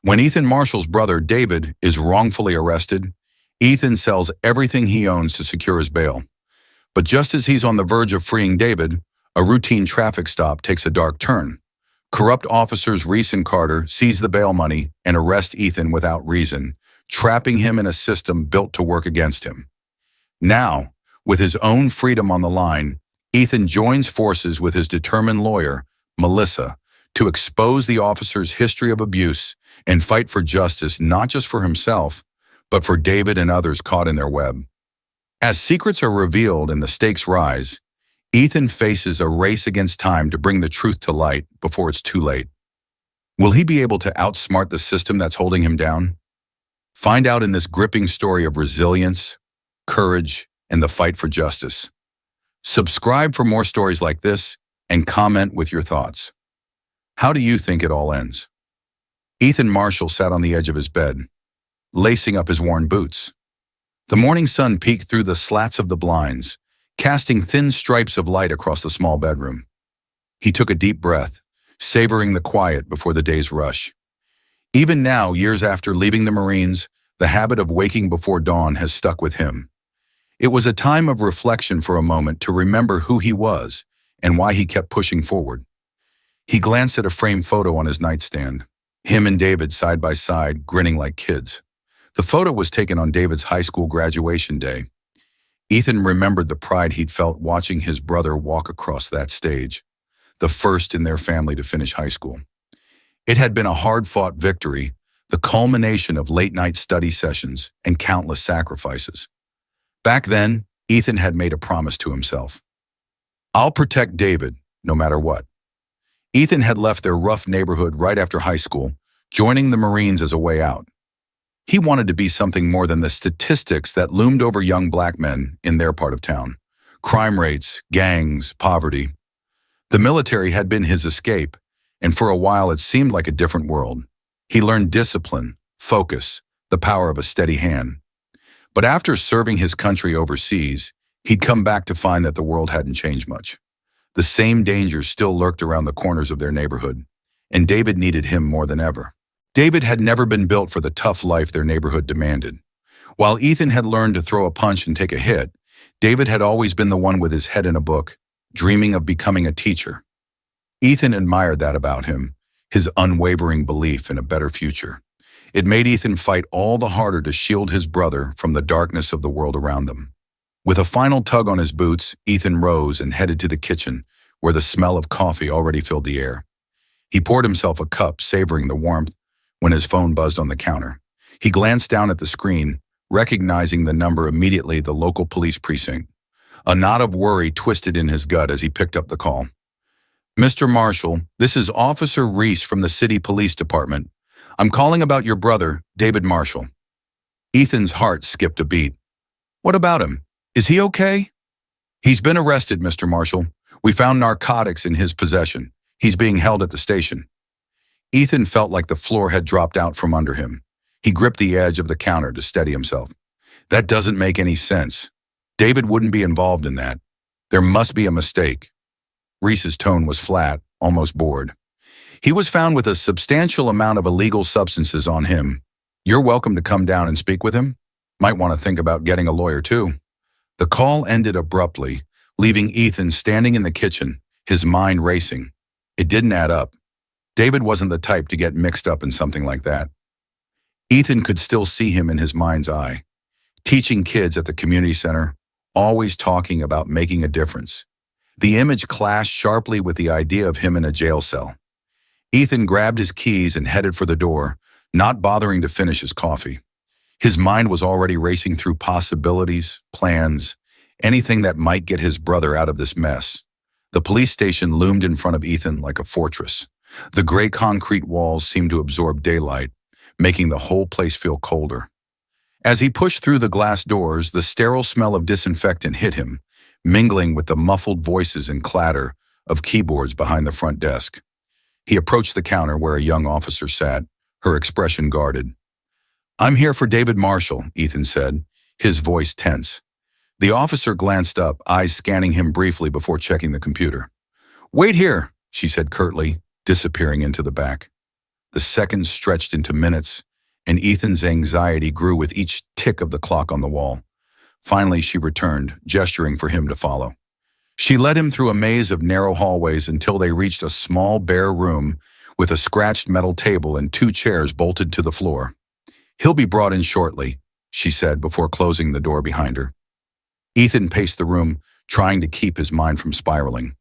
When Ethan Marshall's brother, David, is wrongfully arrested, Ethan sells everything he owns to secure his bail. But just as he's on the verge of freeing David, a routine traffic stop takes a dark turn. Corrupt officers Reese and Carter seize the bail money and arrest Ethan without reason, trapping him in a system built to work against him. Now, with his own freedom on the line, Ethan joins forces with his determined lawyer, Melissa, to expose the officers' history of abuse and fight for justice not just for himself, but for David and others caught in their web. As secrets are revealed and the stakes rise, Ethan faces a race against time to bring the truth to light before it's too late. Will he be able to outsmart the system that's holding him down? Find out in this gripping story of resilience, courage, and the fight for justice. Subscribe for more stories like this and comment with your thoughts. How do you think it all ends? Ethan Marshall sat on the edge of his bed, lacing up his worn boots. The morning sun peeked through the slats of the blinds, casting thin stripes of light across the small bedroom. He took a deep breath, savoring the quiet before the day's rush. Even now, years after leaving the Marines, the habit of waking before dawn has stuck with him. It was a time of reflection for a moment to remember who he was and why he kept pushing forward. He glanced at a framed photo on his nightstand, him and David side by side, grinning like kids. The photo was taken on David's high school graduation day. Ethan remembered the pride he'd felt watching his brother walk across that stage, the first in their family to finish high school. It had been a hard-fought victory, the culmination of late-night study sessions and countless sacrifices. Back then, Ethan had made a promise to himself. "I'll protect David, no matter what." Ethan had left their rough neighborhood right after high school, joining the Marines as a way out. He wanted to be something more than the statistics that loomed over young black men in their part of town. Crime rates, gangs, poverty. The military had been his escape, and for a while it seemed like a different world. He learned discipline, focus, the power of a steady hand. But after serving his country overseas, he'd come back to find that the world hadn't changed much. The same dangers still lurked around the corners of their neighborhood, and David needed him more than ever. David had never been built for the tough life their neighborhood demanded. While Ethan had learned to throw a punch and take a hit, David had always been the one with his head in a book, dreaming of becoming a teacher. Ethan admired that about him, his unwavering belief in a better future. It made Ethan fight all the harder to shield his brother from the darkness of the world around them. With a final tug on his boots, Ethan rose and headed to the kitchen, where the smell of coffee already filled the air. He poured himself a cup, savoring the warmth, when his phone buzzed on the counter. He glanced down at the screen, recognizing the number immediately, the local police precinct. A knot of worry twisted in his gut as he picked up the call. "Mr. Marshall, this is Officer Reese from the City Police Department. I'm calling about your brother, David Marshall." Ethan's heart skipped a beat. "What about him? Is he okay?" "He's been arrested, Mr. Marshall. We found narcotics in his possession. He's being held at the station." Ethan felt like the floor had dropped out from under him. He gripped the edge of the counter to steady himself. "That doesn't make any sense. David wouldn't be involved in that. There must be a mistake." Reese's tone was flat, almost bored. "He was found with a substantial amount of illegal substances on him. You're welcome to come down and speak with him. Might want to think about getting a lawyer too." The call ended abruptly, leaving Ethan standing in the kitchen, his mind racing. It didn't add up. David wasn't the type to get mixed up in something like that. Ethan could still see him in his mind's eye, teaching kids at the community center, always talking about making a difference. The image clashed sharply with the idea of him in a jail cell. Ethan grabbed his keys and headed for the door, not bothering to finish his coffee. His mind was already racing through possibilities, plans, anything that might get his brother out of this mess. The police station loomed in front of Ethan like a fortress. The gray concrete walls seemed to absorb daylight, making the whole place feel colder. As he pushed through the glass doors, the sterile smell of disinfectant hit him, mingling with the muffled voices and clatter of keyboards behind the front desk. He approached the counter where a young officer sat, her expression guarded. "I'm here for David Marshall," Ethan said, his voice tense. The officer glanced up, eyes scanning him briefly before checking the computer. "Wait here," she said curtly, disappearing into the back. The seconds stretched into minutes, and Ethan's anxiety grew with each tick of the clock on the wall. Finally, she returned, gesturing for him to follow. She led him through a maze of narrow hallways until they reached a small, bare room with a scratched metal table and 2 chairs bolted to the floor. "He'll be brought in shortly," she said before closing the door behind her. Ethan paced the room, trying to keep his mind from spiraling.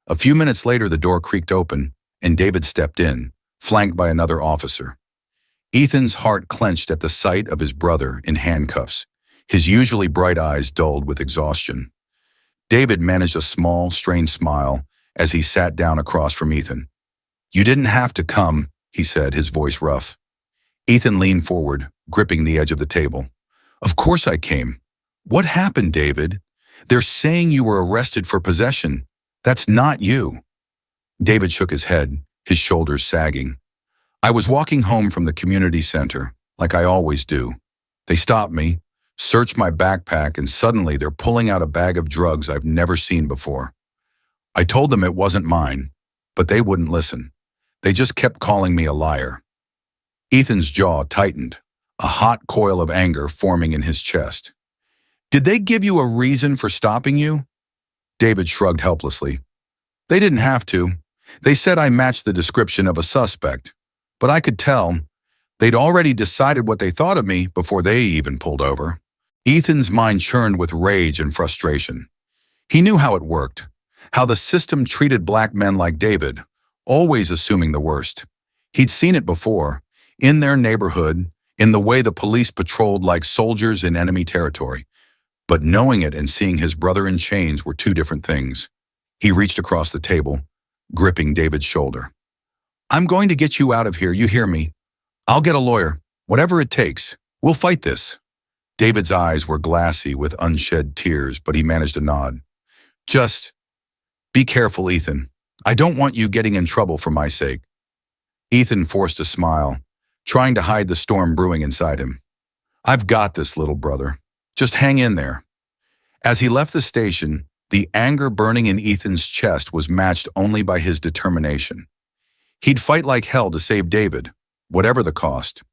A few minutes later, the door creaked open, and David stepped in, flanked by another officer. Ethan's heart clenched at the sight of his brother in handcuffs, his usually bright eyes dulled with exhaustion. David managed a small, strained smile as he sat down across from Ethan. "You didn't have to come," he said, his voice rough. Ethan leaned forward, gripping the edge of the table. "Of course I came. What happened, David? They're saying you were arrested for possession. That's not you." David shook his head, his shoulders sagging. "I was walking home from the community center, like I always do. They stopped me, searched my backpack, and suddenly they're pulling out a bag of drugs I've never seen before. I told them it wasn't mine, but they wouldn't listen. They just kept calling me a liar." Ethan's jaw tightened, a hot coil of anger forming in his chest. "Did they give you a reason for stopping you?" David shrugged helplessly. "They didn't have to. They said I matched the description of a suspect, but I could tell. They'd already decided what they thought of me before they even pulled over." Ethan's mind churned with rage and frustration. He knew how it worked, how the system treated black men like David, always assuming the worst. He'd seen it before, in their neighborhood, in the way the police patrolled like soldiers in enemy territory. But knowing it and seeing his brother in chains were 2 different things. He reached across the table, gripping David's shoulder. "I'm going to get you out of here, you hear me? I'll get a lawyer, whatever it takes. We'll fight this." David's eyes were glassy with unshed tears, but he managed a nod. "Just be careful, Ethan. I don't want you getting in trouble for my sake." Ethan forced a smile, trying to hide the storm brewing inside him. "I've got this, little brother. Just hang in there." As he left the station, the anger burning in Ethan's chest was matched only by his determination. He'd fight like hell to save David, whatever the cost.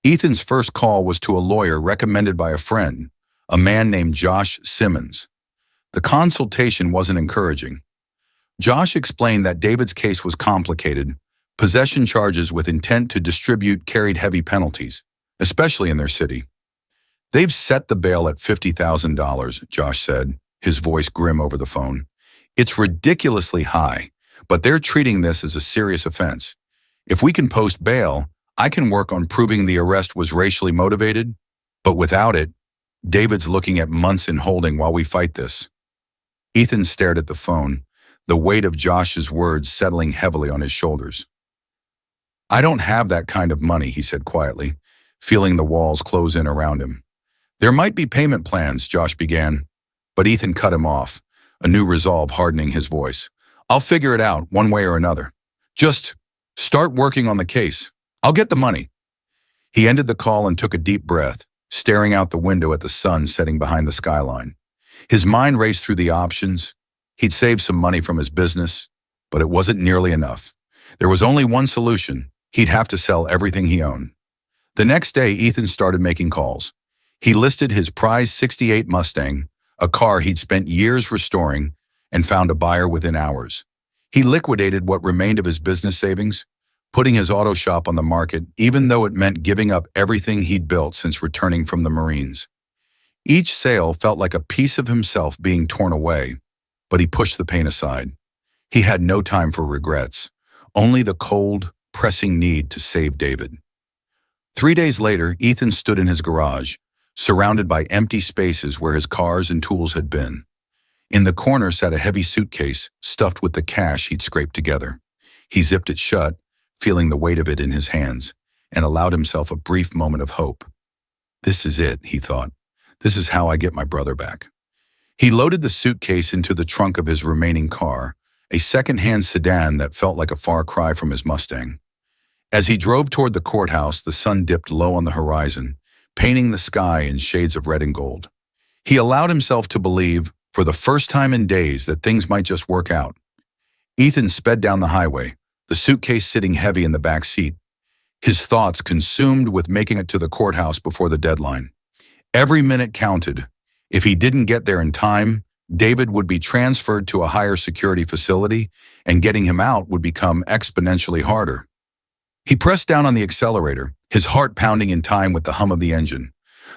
Ethan's first call was to a lawyer recommended by a friend, a man named Josh Simmons. The consultation wasn't encouraging. Josh explained that David's case was complicated. Possession charges with intent to distribute carried heavy penalties, especially in their city. "They've set the bail at $50,000, Josh said, his voice grim over the phone. "It's ridiculously high, but they're treating this as a serious offense. If we can post bail, I can work on proving the arrest was racially motivated, but without it, David's looking at months in holding while we fight this." Ethan stared at the phone, the weight of Josh's words settling heavily on his shoulders. "I don't have that kind of money," he said quietly, feeling the walls close in around him. "There might be payment plans," Josh began, but Ethan cut him off, a new resolve hardening his voice. "I'll figure it out one way or another. Just start working on the case. I'll get the money." He ended the call and took a deep breath, staring out the window at the sun setting behind the skyline. His mind raced through the options. He'd saved some money from his business, but it wasn't nearly enough. There was only one solution. He'd have to sell everything he owned. The next day, Ethan started making calls. He listed his prized '68 Mustang, a car he'd spent years restoring, and found a buyer within hours. He liquidated what remained of his business savings, putting his auto shop on the market, even though it meant giving up everything he'd built since returning from the Marines. Each sale felt like a piece of himself being torn away, but he pushed the pain aside. He had no time for regrets, only the cold, pressing need to save David. 3 days later, Ethan stood in his garage, surrounded by empty spaces where his cars and tools had been. In the corner sat a heavy suitcase stuffed with the cash he'd scraped together. He zipped it shut, feeling the weight of it in his hands, and allowed himself a brief moment of hope. "This is it," he thought. "This is how I get my brother back." He loaded the suitcase into the trunk of his remaining car, a second-hand sedan that felt like a far cry from his Mustang. As he drove toward the courthouse, the sun dipped low on the horizon, painting the sky in shades of red and gold. He allowed himself to believe, for the first time in days, that things might just work out. Ethan sped down the highway, the suitcase sitting heavy in the back seat, his thoughts consumed with making it to the courthouse before the deadline. Every minute counted. If he didn't get there in time, David would be transferred to a higher security facility, and getting him out would become exponentially harder. He pressed down on the accelerator, his heart pounding in time with the hum of the engine.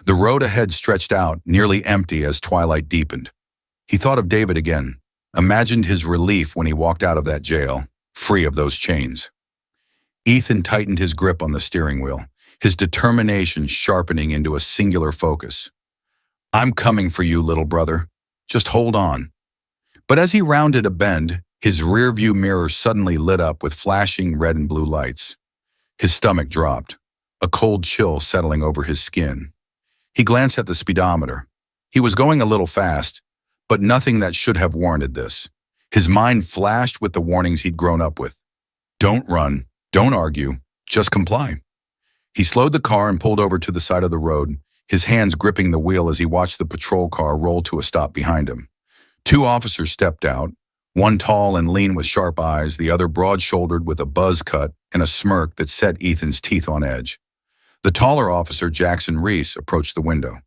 The road ahead stretched out, nearly empty as twilight deepened. He thought of David again, imagined his relief when he walked out of that jail, free of those chains. Ethan tightened his grip on the steering wheel, his determination sharpening into a singular focus. "I'm coming for you, little brother. Just hold on." But as he rounded a bend, his rearview mirror suddenly lit up with flashing red and blue lights. His stomach dropped, a cold chill settling over his skin. He glanced at the speedometer. He was going a little fast, but nothing that should have warranted this. His mind flashed with the warnings he'd grown up with. Don't run, don't argue, just comply. He slowed the car and pulled over to the side of the road, his hands gripping the wheel as he watched the patrol car roll to a stop behind him. Two officers stepped out, one tall and lean with sharp eyes, the other broad-shouldered with a buzz cut and a smirk that set Ethan's teeth on edge. The taller officer, Jackson Reese, approached the window.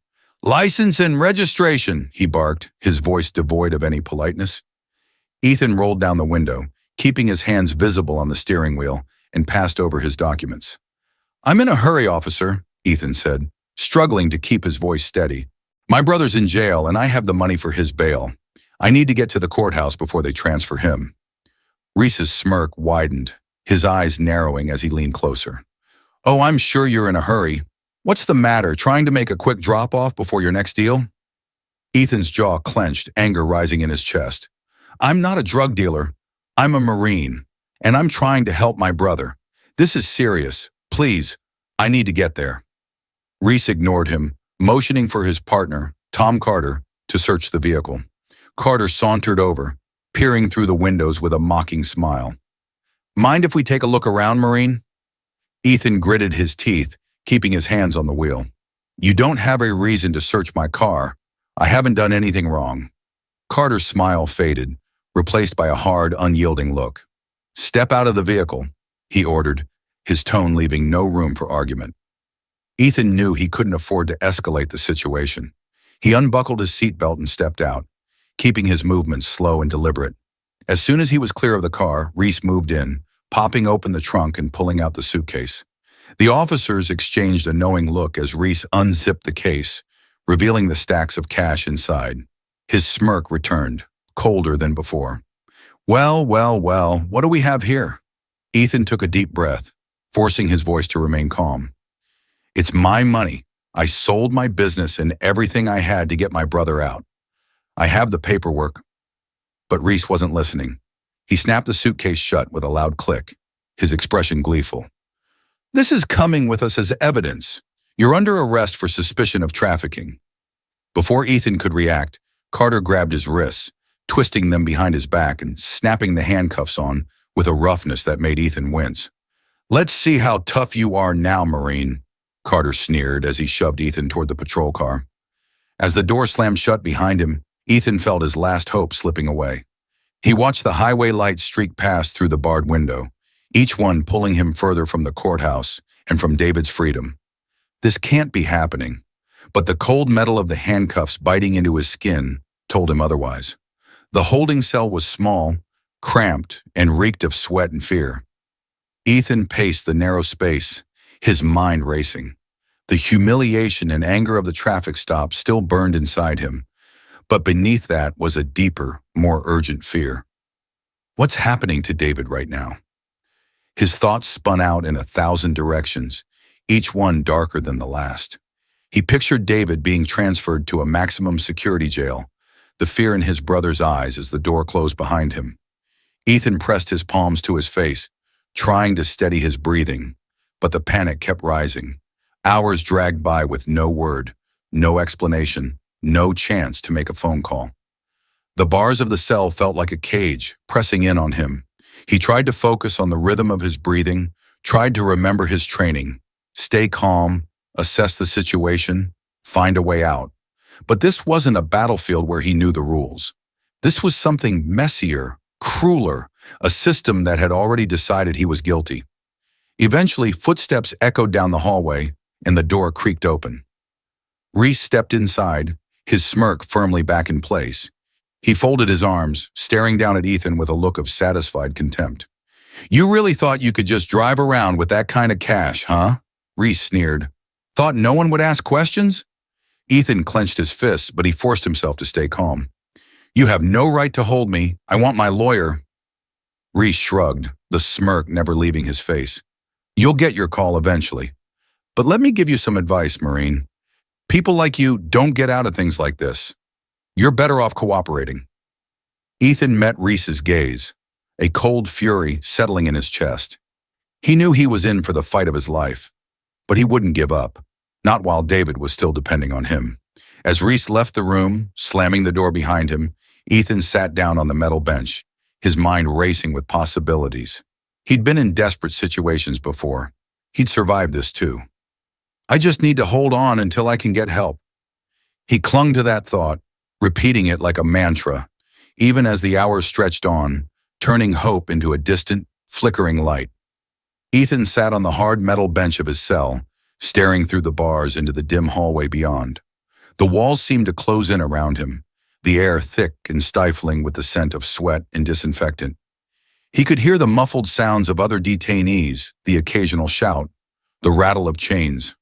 "License and registration," he barked, his voice devoid of any politeness. Ethan rolled down the window, keeping his hands visible on the steering wheel, and passed over his documents. "I'm in a hurry, officer," Ethan said, struggling to keep his voice steady. "My brother's in jail, and I have the money for his bail. I need to get to the courthouse before they transfer him." Reese's smirk widened, his eyes narrowing as he leaned closer. "Oh, I'm sure you're in a hurry. What's the matter, trying to make a quick drop-off before your next deal?" Ethan's jaw clenched, anger rising in his chest. "I'm not a drug dealer. I'm a Marine, and I'm trying to help my brother. This is serious. Please, I need to get there." Reese ignored him, motioning for his partner, Tom Carter, to search the vehicle. Carter sauntered over, peering through the windows with a mocking smile. "Mind if we take a look around, Marine?" Ethan gritted his teeth, keeping his hands on the wheel. "You don't have a reason to search my car. I haven't done anything wrong." Carter's smile faded, replaced by a hard, unyielding look. "Step out of the vehicle," he ordered, his tone leaving no room for argument. Ethan knew he couldn't afford to escalate the situation. He unbuckled his seatbelt and stepped out, keeping his movements slow and deliberate. As soon as he was clear of the car, Reese moved in, popping open the trunk and pulling out the suitcase. The officers exchanged a knowing look as Reese unzipped the case, revealing the stacks of cash inside. His smirk returned, colder than before. Well, what do we have here?" Ethan took a deep breath, forcing his voice to remain calm. "It's my money. I sold my business and everything I had to get my brother out. I have the paperwork." But Reese wasn't listening. He snapped the suitcase shut with a loud click, his expression gleeful. "This is coming with us as evidence. You're under arrest for suspicion of trafficking." Before Ethan could react, Carter grabbed his wrists, twisting them behind his back and snapping the handcuffs on with a roughness that made Ethan wince. "Let's see how tough you are now, Marine," Carter sneered as he shoved Ethan toward the patrol car. As the door slammed shut behind him, Ethan felt his last hope slipping away. He watched the highway lights streak past through the barred window, each one pulling him further from the courthouse and from David's freedom. This can't be happening, but the cold metal of the handcuffs biting into his skin told him otherwise. The holding cell was small, cramped, and reeked of sweat and fear. Ethan paced the narrow space, his mind racing. The humiliation and anger of the traffic stop still burned inside him, but beneath that was a deeper, more urgent fear. What's happening to David right now? His thoughts spun out in 1,000 directions, each one darker than the last. He pictured David being transferred to a maximum security jail, the fear in his brother's eyes as the door closed behind him. Ethan pressed his palms to his face, trying to steady his breathing, but the panic kept rising. Hours dragged by with no word, no explanation, no chance to make a phone call. The bars of the cell felt like a cage, pressing in on him. He tried to focus on the rhythm of his breathing, tried to remember his training, stay calm, assess the situation, find a way out. But this wasn't a battlefield where he knew the rules. This was something messier, crueler, a system that had already decided he was guilty. Eventually, footsteps echoed down the hallway, and the door creaked open. Reese stepped inside, his smirk firmly back in place. He folded his arms, staring down at Ethan with a look of satisfied contempt. "You really thought you could just drive around with that kind of cash, huh?" Reese sneered. "Thought no one would ask questions?" Ethan clenched his fists, but he forced himself to stay calm. "You have no right to hold me. I want my lawyer." Reese shrugged, the smirk never leaving his face. "You'll get your call eventually. But let me give you some advice, Marine. People like you don't get out of things like this. You're better off cooperating." Ethan met Reese's gaze, a cold fury settling in his chest. He knew he was in for the fight of his life, but he wouldn't give up, not while David was still depending on him. As Reese left the room, slamming the door behind him, Ethan sat down on the metal bench, his mind racing with possibilities. He'd been in desperate situations before. He'd survived this too. "I just need to hold on until I can get help." He clung to that thought, repeating it like a mantra, even as the hours stretched on, turning hope into a distant, flickering light. Ethan sat on the hard metal bench of his cell, staring through the bars into the dim hallway beyond. The walls seemed to close in around him, the air thick and stifling with the scent of sweat and disinfectant. He could hear the muffled sounds of other detainees, the occasional shout, the rattle of chains.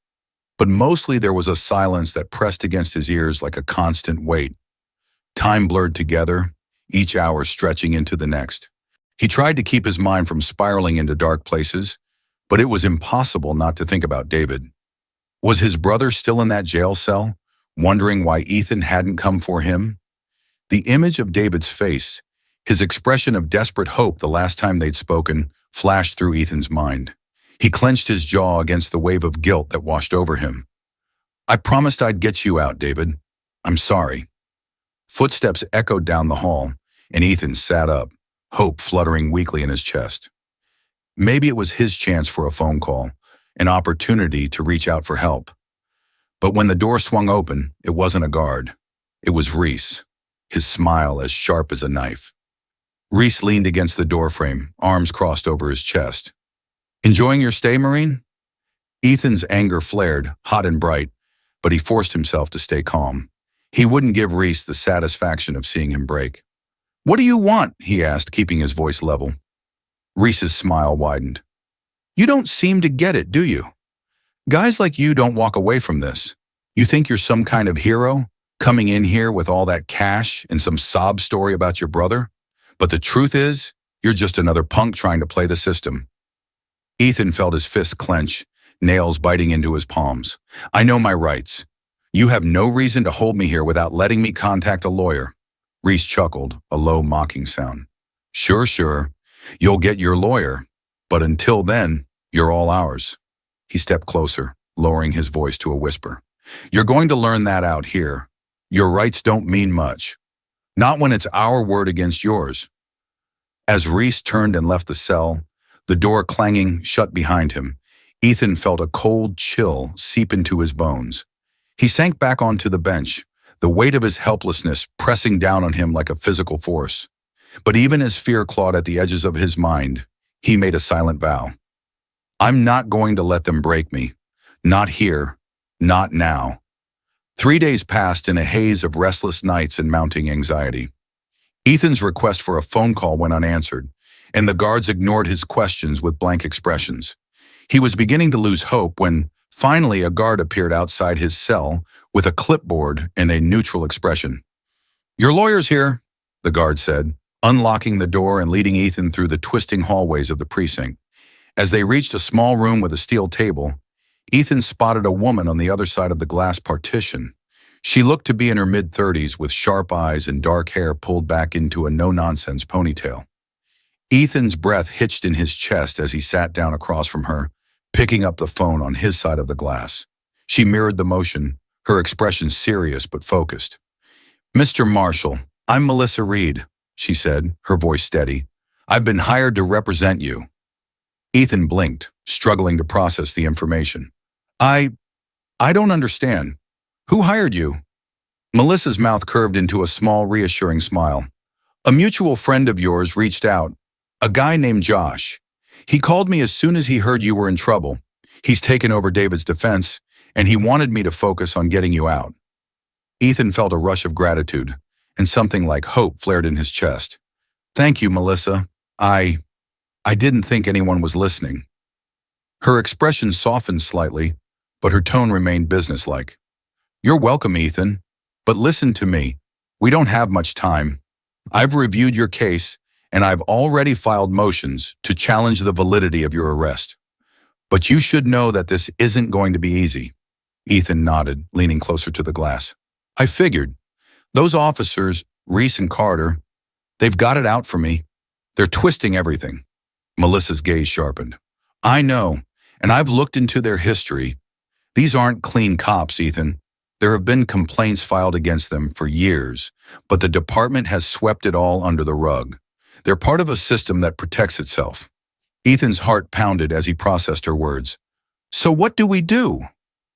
But mostly there was a silence that pressed against his ears like a constant weight. Time blurred together, each hour stretching into the next. He tried to keep his mind from spiraling into dark places, but it was impossible not to think about David. Was his brother still in that jail cell, wondering why Ethan hadn't come for him? The image of David's face, his expression of desperate hope the last time they'd spoken, flashed through Ethan's mind. He clenched his jaw against the wave of guilt that washed over him. "I promised I'd get you out, David. I'm sorry." Footsteps echoed down the hall, and Ethan sat up, hope fluttering weakly in his chest. Maybe it was his chance for a phone call, an opportunity to reach out for help. But when the door swung open, it wasn't a guard. It was Reese, his smile as sharp as a knife. Reese leaned against the doorframe, arms crossed over his chest. "Enjoying your stay, Marine?" Ethan's anger flared, hot and bright, but he forced himself to stay calm. He wouldn't give Reese the satisfaction of seeing him break. "What do you want?" he asked, keeping his voice level. Reese's smile widened. "You don't seem to get it, do you? Guys like you don't walk away from this. You think you're some kind of hero, coming in here with all that cash and some sob story about your brother? But the truth is, you're just another punk trying to play the system." Ethan felt his fists clench, nails biting into his palms. "I know my rights. You have no reason to hold me here without letting me contact a lawyer." Reese chuckled, a low, mocking sound. Sure. You'll get your lawyer, but until then, you're all ours." He stepped closer, lowering his voice to a whisper. "You're going to learn that out here. Your rights don't mean much. Not when it's our word against yours." As Reese turned and left the cell, the door clanging shut behind him, Ethan felt a cold chill seep into his bones. He sank back onto the bench, the weight of his helplessness pressing down on him like a physical force. But even as fear clawed at the edges of his mind, he made a silent vow. "I'm not going to let them break me. Not here. Not now." 3 days passed in a haze of restless nights and mounting anxiety. Ethan's request for a phone call went unanswered, and the guards ignored his questions with blank expressions. He was beginning to lose hope when, finally, a guard appeared outside his cell with a clipboard and a neutral expression. "Your lawyer's here," the guard said, unlocking the door and leading Ethan through the twisting hallways of the precinct. As they reached a small room with a steel table, Ethan spotted a woman on the other side of the glass partition. She looked to be in her mid-30s with sharp eyes and dark hair pulled back into a no-nonsense ponytail. Ethan's breath hitched in his chest as he sat down across from her, picking up the phone on his side of the glass. She mirrored the motion, her expression serious but focused. "Mr. Marshall, I'm Melissa Reed," she said, her voice steady. "I've been hired to represent you." Ethan blinked, struggling to process the information. I don't understand. Who hired you?" Melissa's mouth curved into a small, reassuring smile. "A mutual friend of yours reached out. A guy named Josh. He called me as soon as he heard you were in trouble. He's taken over David's defense, and he wanted me to focus on getting you out. Ethan felt a rush of gratitude, and something like hope flared in his chest. Thank you, Melissa. I didn't think anyone was listening. Her expression softened slightly, but her tone remained businesslike. You're welcome, Ethan. But listen to me. We don't have much time. I've reviewed your case, and I've already filed motions to challenge the validity of your arrest. But you should know that this isn't going to be easy. Ethan nodded, leaning closer to the glass. I figured. Those officers, Reese and Carter, they've got it out for me. They're twisting everything. Melissa's gaze sharpened. I know, and I've looked into their history. These aren't clean cops, Ethan. There have been complaints filed against them for years, but the department has swept it all under the rug. They're part of a system that protects itself. Ethan's heart pounded as he processed her words. So what do we do?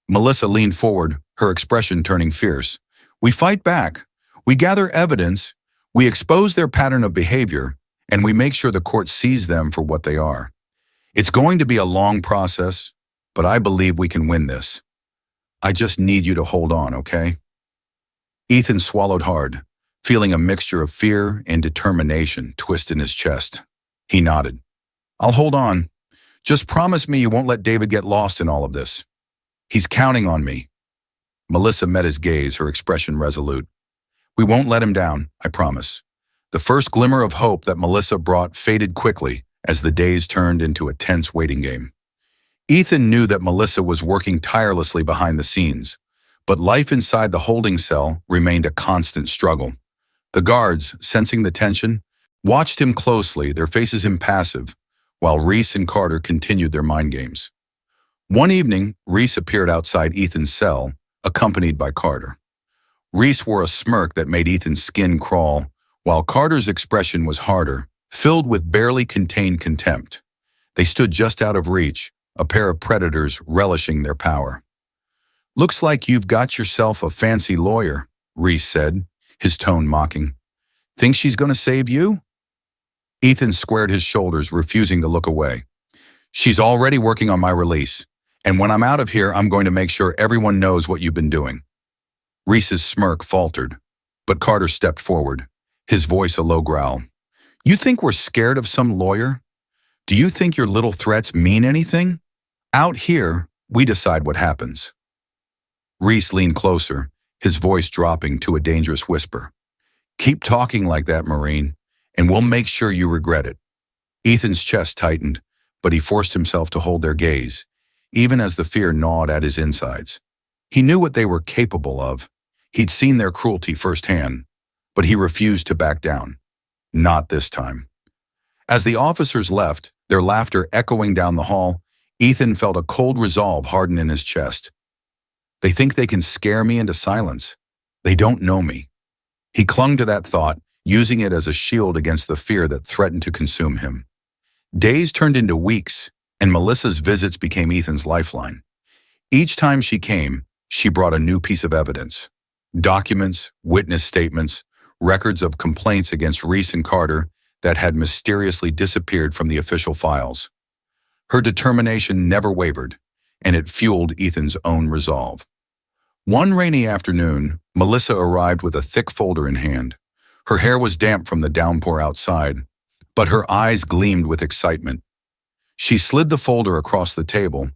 Melissa leaned forward, her expression turning fierce. We fight back. We gather evidence. We expose their pattern of behavior, and we make sure the court sees them for what they are. It's going to be a long process, but I believe we can win this. I just need you to hold on, okay? Ethan swallowed hard, feeling a mixture of fear and determination twist in his chest. He nodded. I'll hold on. Just promise me you won't let David get lost in all of this. He's counting on me. Melissa met his gaze, her expression resolute. We won't let him down, I promise. The first glimmer of hope that Melissa brought faded quickly as the days turned into a tense waiting game. Ethan knew that Melissa was working tirelessly behind the scenes, but life inside the holding cell remained a constant struggle. The guards, sensing the tension, watched him closely, their faces impassive, while Reese and Carter continued their mind games. One evening, Reese appeared outside Ethan's cell, accompanied by Carter. Reese wore a smirk that made Ethan's skin crawl, while Carter's expression was harder, filled with barely contained contempt. They stood just out of reach, a pair of predators relishing their power. Looks like you've got yourself a fancy lawyer, Reese said, his tone mocking. Think she's going to save you? Ethan squared his shoulders, refusing to look away. She's already working on my release, and when I'm out of here, I'm going to make sure everyone knows what you've been doing. Reese's smirk faltered, but Carter stepped forward, his voice a low growl. You think we're scared of some lawyer? Do you think your little threats mean anything? Out here, we decide what happens. Reese leaned closer, his voice dropping to a dangerous whisper. Keep talking like that, Marine, and we'll make sure you regret it. Ethan's chest tightened, but he forced himself to hold their gaze, even as the fear gnawed at his insides. He knew what they were capable of. He'd seen their cruelty firsthand, but he refused to back down. Not this time. As the officers left, their laughter echoing down the hall, Ethan felt a cold resolve harden in his chest. They think they can scare me into silence. They don't know me. He clung to that thought, using it as a shield against the fear that threatened to consume him. Days turned into weeks, and Melissa's visits became Ethan's lifeline. Each time she came, she brought a new piece of evidence. Documents, witness statements, records of complaints against Reese and Carter that had mysteriously disappeared from the official files. Her determination never wavered, and it fueled Ethan's own resolve. One rainy afternoon, Melissa arrived with a thick folder in hand. Her hair was damp from the downpour outside, but her eyes gleamed with excitement. She slid the folder across the table,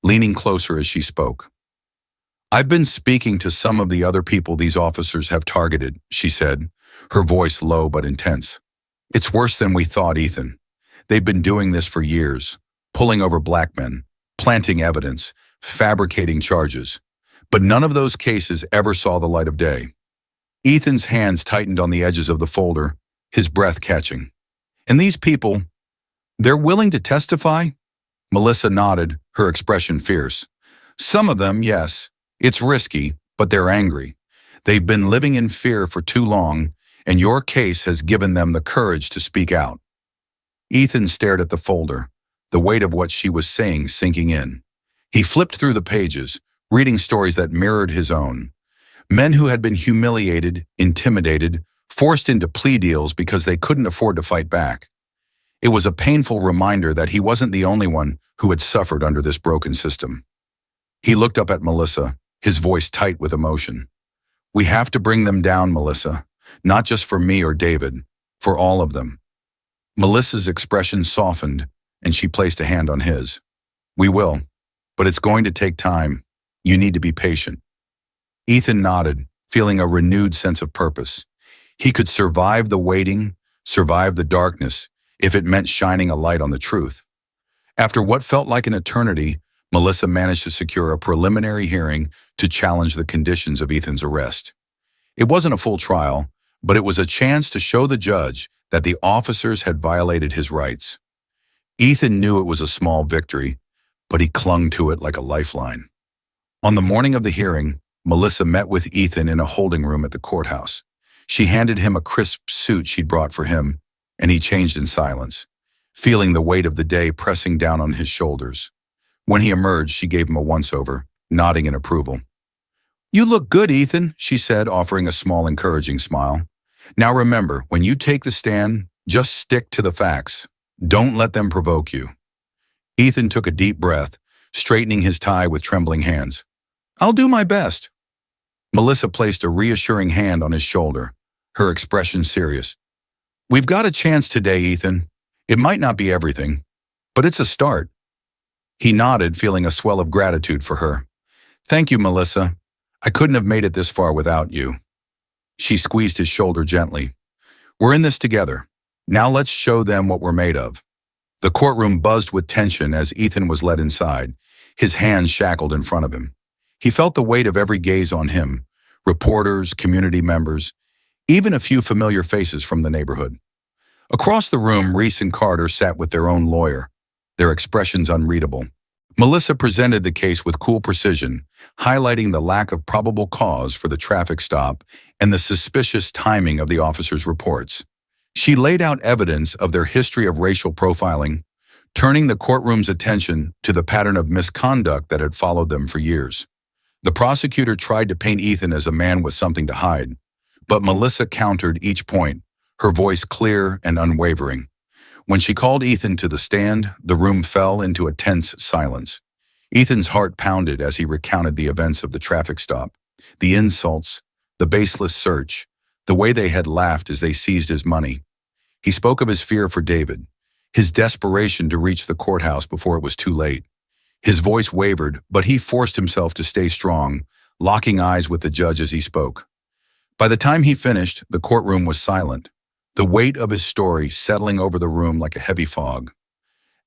leaning closer as she spoke. I've been speaking to some of the other people these officers have targeted, she said, her voice low but intense. It's worse than we thought, Ethan. They've been doing this for years, pulling over black men, planting evidence, fabricating charges. But none of those cases ever saw the light of day. Ethan's hands tightened on the edges of the folder, his breath catching. And these people, they're willing to testify? Melissa nodded, her expression fierce. Some of them, yes. It's risky, but they're angry. They've been living in fear for too long, and your case has given them the courage to speak out. Ethan stared at the folder, the weight of what she was saying sinking in. He flipped through the pages, reading stories that mirrored his own. Men who had been humiliated, intimidated, forced into plea deals because they couldn't afford to fight back. It was a painful reminder that he wasn't the only one who had suffered under this broken system. He looked up at Melissa, his voice tight with emotion. "We have to bring them down, Melissa. Not just for me or David, for all of them." Melissa's expression softened, and she placed a hand on his. "We will, but it's going to take time. You need to be patient." Ethan nodded, feeling a renewed sense of purpose. He could survive the waiting, survive the darkness, if it meant shining a light on the truth. After what felt like an eternity, Melissa managed to secure a preliminary hearing to challenge the conditions of Ethan's arrest. It wasn't a full trial, but it was a chance to show the judge that the officers had violated his rights. Ethan knew it was a small victory, but he clung to it like a lifeline. On the morning of the hearing, Melissa met with Ethan in a holding room at the courthouse. She handed him a crisp suit she'd brought for him, and he changed in silence, feeling the weight of the day pressing down on his shoulders. When he emerged, she gave him a once-over, nodding in approval. "You look good, Ethan," she said, offering a small, encouraging smile. "Now remember, when you take the stand, just stick to the facts. Don't let them provoke you." Ethan took a deep breath, straightening his tie with trembling hands. "I'll do my best." Melissa placed a reassuring hand on his shoulder, her expression serious. "We've got a chance today, Ethan. It might not be everything, but it's a start." He nodded, feeling a swell of gratitude for her. "Thank you, Melissa. I couldn't have made it this far without you." She squeezed his shoulder gently. "We're in this together. Now let's show them what we're made of." The courtroom buzzed with tension as Ethan was led inside, his hands shackled in front of him. He felt the weight of every gaze on him, reporters, community members, even a few familiar faces from the neighborhood. Across the room, Reese and Carter sat with their own lawyer, their expressions unreadable. Melissa presented the case with cool precision, highlighting the lack of probable cause for the traffic stop and the suspicious timing of the officers' reports. She laid out evidence of their history of racial profiling, turning the courtroom's attention to the pattern of misconduct that had followed them for years. The prosecutor tried to paint Ethan as a man with something to hide, but Melissa countered each point, her voice clear and unwavering. When she called Ethan to the stand, the room fell into a tense silence. Ethan's heart pounded as he recounted the events of the traffic stop, the insults, the baseless search, the way they had laughed as they seized his money. He spoke of his fear for David, his desperation to reach the courthouse before it was too late. His voice wavered, but he forced himself to stay strong, locking eyes with the judge as he spoke. By the time he finished, the courtroom was silent, the weight of his story settling over the room like a heavy fog.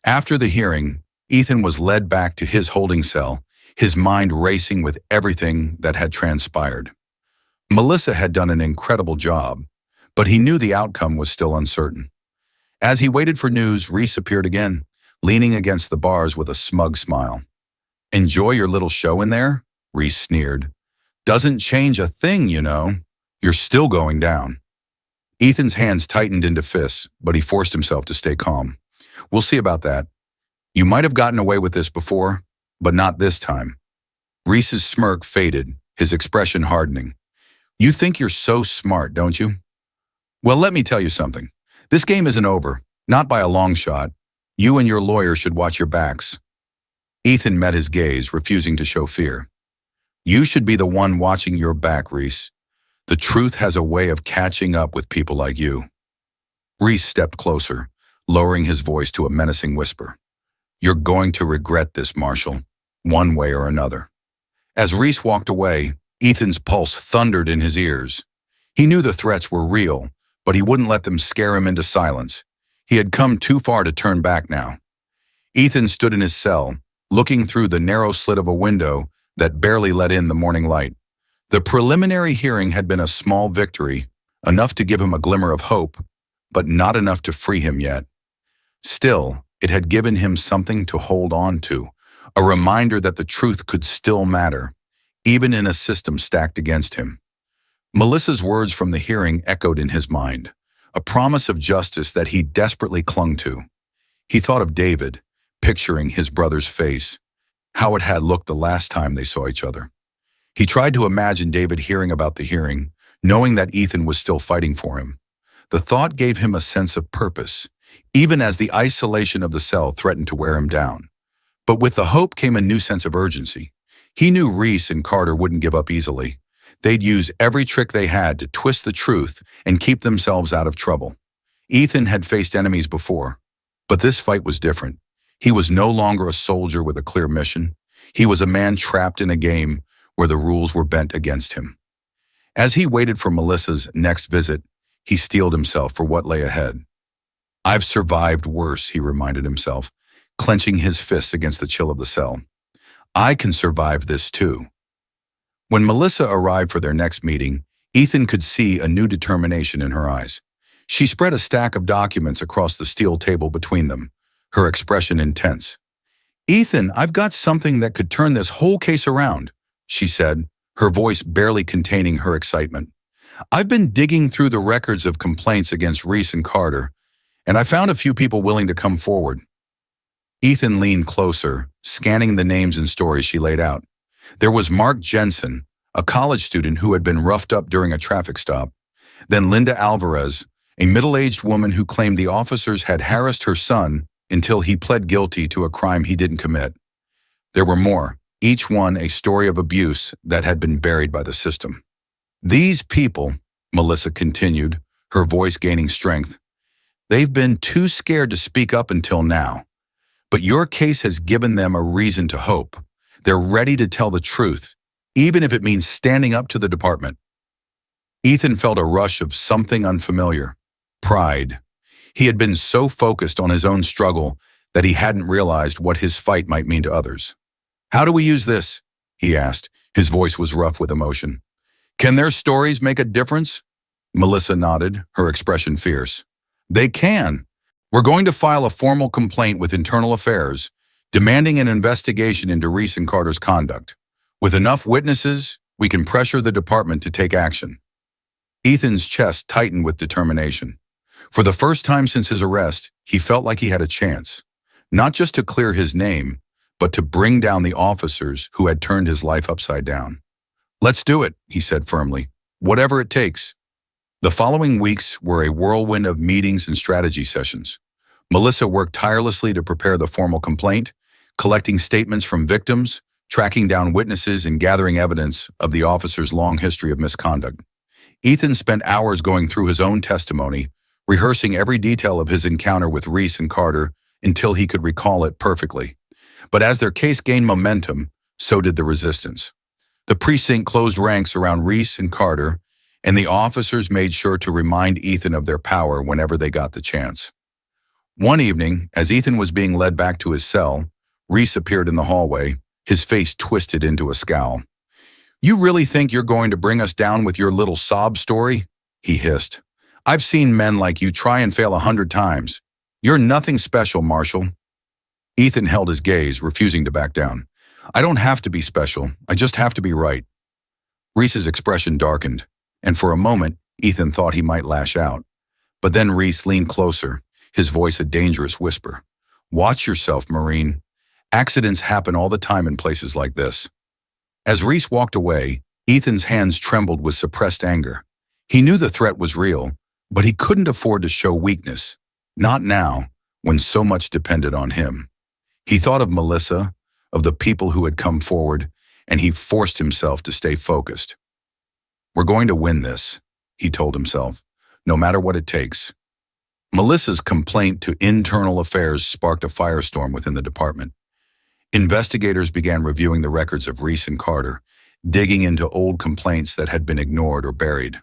After the hearing, Ethan was led back to his holding cell, his mind racing with everything that had transpired. Melissa had done an incredible job, but he knew the outcome was still uncertain. As he waited for news, Reese appeared again, leaning against the bars with a smug smile. "Enjoy your little show in there?" Reese sneered. "Doesn't change a thing, you know. You're still going down." Ethan's hands tightened into fists, but he forced himself to stay calm. "We'll see about that. You might have gotten away with this before, but not this time." Reese's smirk faded, his expression hardening. "You think you're so smart, don't you? Well, let me tell you something. This game isn't over, not by a long shot. You and your lawyer should watch your backs." Ethan met his gaze, refusing to show fear. "You should be the one watching your back, Reese. The truth has a way of catching up with people like you." Reese stepped closer, lowering his voice to a menacing whisper. "You're going to regret this, Marshall, one way or another." As Reese walked away, Ethan's pulse thundered in his ears. He knew the threats were real, but he wouldn't let them scare him into silence. He had come too far to turn back now. Ethan stood in his cell, looking through the narrow slit of a window that barely let in the morning light. The preliminary hearing had been a small victory, enough to give him a glimmer of hope, but not enough to free him yet. Still, it had given him something to hold on to, a reminder that the truth could still matter, even in a system stacked against him. Melissa's words from the hearing echoed in his mind, a promise of justice that he desperately clung to. He thought of David, picturing his brother's face, how it had looked the last time they saw each other. He tried to imagine David hearing about the hearing, knowing that Ethan was still fighting for him. The thought gave him a sense of purpose. even as the isolation of the cell threatened to wear him down. But with the hope came a new sense of urgency. He knew Reese and Carter wouldn't give up easily. They'd use every trick they had to twist the truth and keep themselves out of trouble. Ethan had faced enemies before, but this fight was different. He was no longer a soldier with a clear mission. He was a man trapped in a game where the rules were bent against him. As he waited for Melissa's next visit, he steeled himself for what lay ahead. "I've survived worse," he reminded himself, clenching his fists against the chill of the cell. "I can survive this too." When Melissa arrived for their next meeting, Ethan could see a new determination in her eyes. She spread a stack of documents across the steel table between them, her expression intense. "Ethan, I've got something that could turn this whole case around," she said, her voice barely containing her excitement. "I've been digging through the records of complaints against Reese and Carter, and I found a few people willing to come forward." Ethan leaned closer, scanning the names and stories she laid out. There was Mark Jensen, a college student who had been roughed up during a traffic stop. Then Linda Alvarez, a middle-aged woman who claimed the officers had harassed her son until he pled guilty to a crime he didn't commit. There were more, each one a story of abuse that had been buried by the system. "These people," Melissa continued, her voice gaining strength, "they've been too scared to speak up until now. But your case has given them a reason to hope. They're ready to tell the truth, even if it means standing up to the department." Ethan felt a rush of something unfamiliar: pride. He had been so focused on his own struggle that he hadn't realized what his fight might mean to others. "How do we use this?" he asked. His voice was rough with emotion. "Can their stories make a difference?" Melissa nodded, her expression fierce. "They can. We're going to file a formal complaint with Internal Affairs, demanding an investigation into Reese and Carter's conduct. With enough witnesses, we can pressure the department to take action." Ethan's chest tightened with determination. For the first time since his arrest, he felt like he had a chance, not just to clear his name, but to bring down the officers who had turned his life upside down. "Let's do it," he said firmly, "whatever it takes." The following weeks were a whirlwind of meetings and strategy sessions. Melissa worked tirelessly to prepare the formal complaint, collecting statements from victims, tracking down witnesses, and gathering evidence of the officers' long history of misconduct. Ethan spent hours going through his own testimony, rehearsing every detail of his encounter with Reese and Carter until he could recall it perfectly. But as their case gained momentum, so did the resistance. The precinct closed ranks around Reese and Carter, and the officers made sure to remind Ethan of their power whenever they got the chance. One evening, as Ethan was being led back to his cell, Reese appeared in the hallway, his face twisted into a scowl. "You really think you're going to bring us down with your little sob story?" he hissed. "I've seen men like you try and fail 100 times. You're nothing special, Marshal." Ethan held his gaze, refusing to back down. "I don't have to be special. I just have to be right." Reese's expression darkened, and for a moment, Ethan thought he might lash out. But then Reese leaned closer, his voice a dangerous whisper. "Watch yourself, Marine. Accidents happen all the time in places like this." As Reese walked away, Ethan's hands trembled with suppressed anger. He knew the threat was real, but he couldn't afford to show weakness. Not now, when so much depended on him. He thought of Melissa, of the people who had come forward, and he forced himself to stay focused. "We're going to win this," he told himself, "no matter what it takes." Melissa's complaint to Internal Affairs sparked a firestorm within the department. Investigators began reviewing the records of Reese and Carter, digging into old complaints that had been ignored or buried.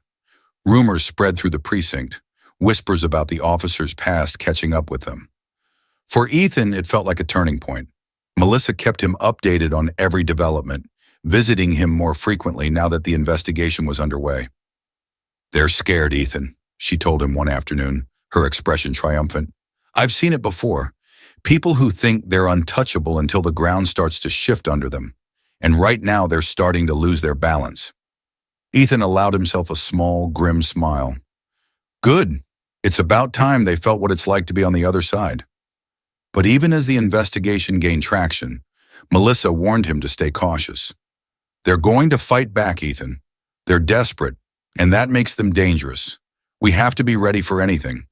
Rumors spread through the precinct, whispers about the officers' past catching up with them. For Ethan, it felt like a turning point. Melissa kept him updated on every development, visiting him more frequently now that the investigation was underway. "They're scared, Ethan," she told him one afternoon, her expression triumphant. "I've seen it before. People who think they're untouchable until the ground starts to shift under them. And right now they're starting to lose their balance." Ethan allowed himself a small, grim smile. "Good. It's about time they felt what it's like to be on the other side." But even as the investigation gained traction, Melissa warned him to stay cautious. "They're going to fight back, Ethan. They're desperate, and that makes them dangerous. We have to be ready for anything."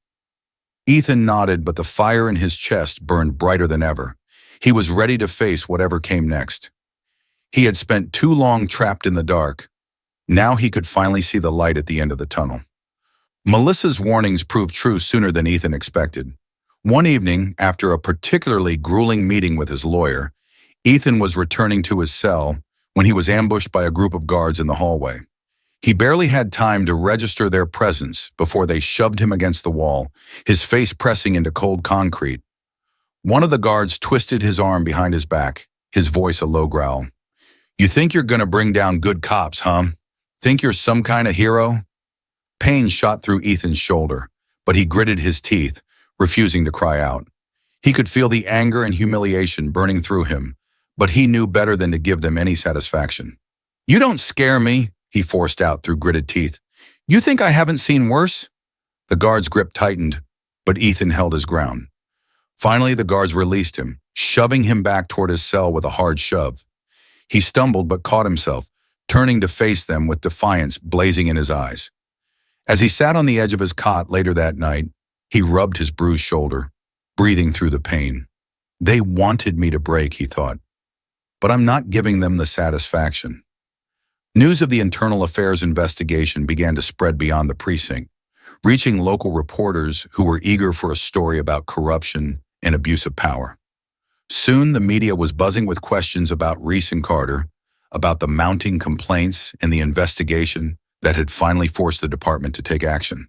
Ethan nodded, but the fire in his chest burned brighter than ever. He was ready to face whatever came next. He had spent too long trapped in the dark. Now he could finally see the light at the end of the tunnel. Melissa's warnings proved true sooner than Ethan expected. One evening, after a particularly grueling meeting with his lawyer, Ethan was returning to his cell when he was ambushed by a group of guards in the hallway. He barely had time to register their presence before they shoved him against the wall, his face pressing into cold concrete. One of the guards twisted his arm behind his back, his voice a low growl. "You think you're gonna bring down good cops, huh? Think you're some kind of hero?" Pain shot through Ethan's shoulder, but he gritted his teeth, refusing to cry out. He could feel the anger and humiliation burning through him, but he knew better than to give them any satisfaction. "You don't scare me," he forced out through gritted teeth. "You think I haven't seen worse?" The guard's grip tightened, but Ethan held his ground. Finally, the guards released him, shoving him back toward his cell with a hard shove. He stumbled but caught himself, turning to face them with defiance blazing in his eyes. As he sat on the edge of his cot later that night, he rubbed his bruised shoulder, breathing through the pain. "They wanted me to break," he thought, "but I'm not giving them the satisfaction." News of the internal affairs investigation began to spread beyond the precinct, reaching local reporters who were eager for a story about corruption and abuse of power. Soon the media was buzzing with questions about Reese and Carter, about the mounting complaints and the investigation that had finally forced the department to take action.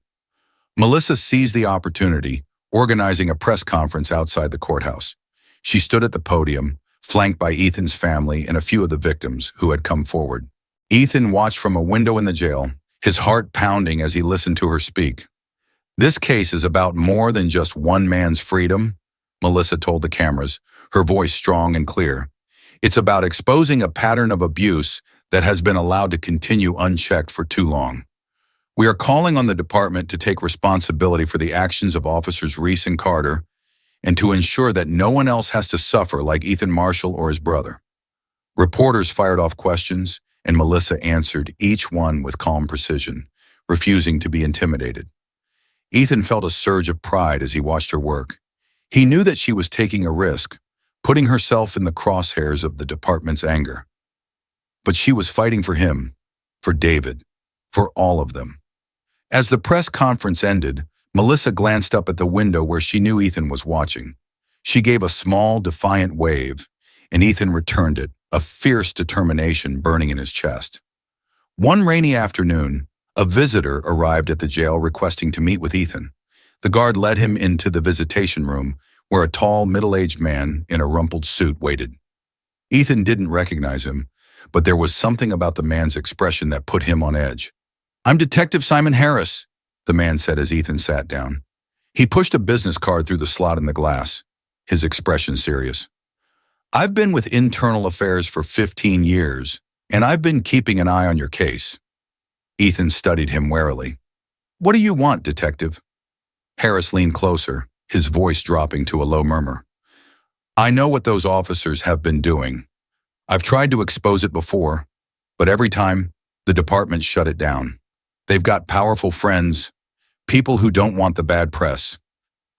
Melissa seized the opportunity, organizing a press conference outside the courthouse. She stood at the podium, flanked by Ethan's family and a few of the victims who had come forward. Ethan watched from a window in the jail, his heart pounding as he listened to her speak. "This case is about more than just one man's freedom," Melissa told the cameras, her voice strong and clear. "It's about exposing a pattern of abuse that has been allowed to continue unchecked for too long. We are calling on the department to take responsibility for the actions of officers Reese and Carter and to ensure that no one else has to suffer like Ethan Marshall or his brother." Reporters fired off questions, and Melissa answered each one with calm precision, refusing to be intimidated. Ethan felt a surge of pride as he watched her work. He knew that she was taking a risk, putting herself in the crosshairs of the department's anger. But she was fighting for him, for David, for all of them. As the press conference ended, Melissa glanced up at the window where she knew Ethan was watching. She gave a small, defiant wave, and Ethan returned it, a fierce determination burning in his chest. One rainy afternoon, a visitor arrived at the jail requesting to meet with Ethan. The guard led him into the visitation room, where a tall, middle-aged man in a rumpled suit waited. Ethan didn't recognize him, but there was something about the man's expression that put him on edge. "I'm Detective Simon Harris," the man said as Ethan sat down. He pushed a business card through the slot in the glass, his expression serious. "I've been with Internal Affairs for 15 years, and I've been keeping an eye on your case." Ethan studied him warily. "What do you want, Detective?" Harris leaned closer, his voice dropping to a low murmur. "I know what those officers have been doing. I've tried to expose it before, but every time, the department shut it down. They've got powerful friends, people who don't want the bad press.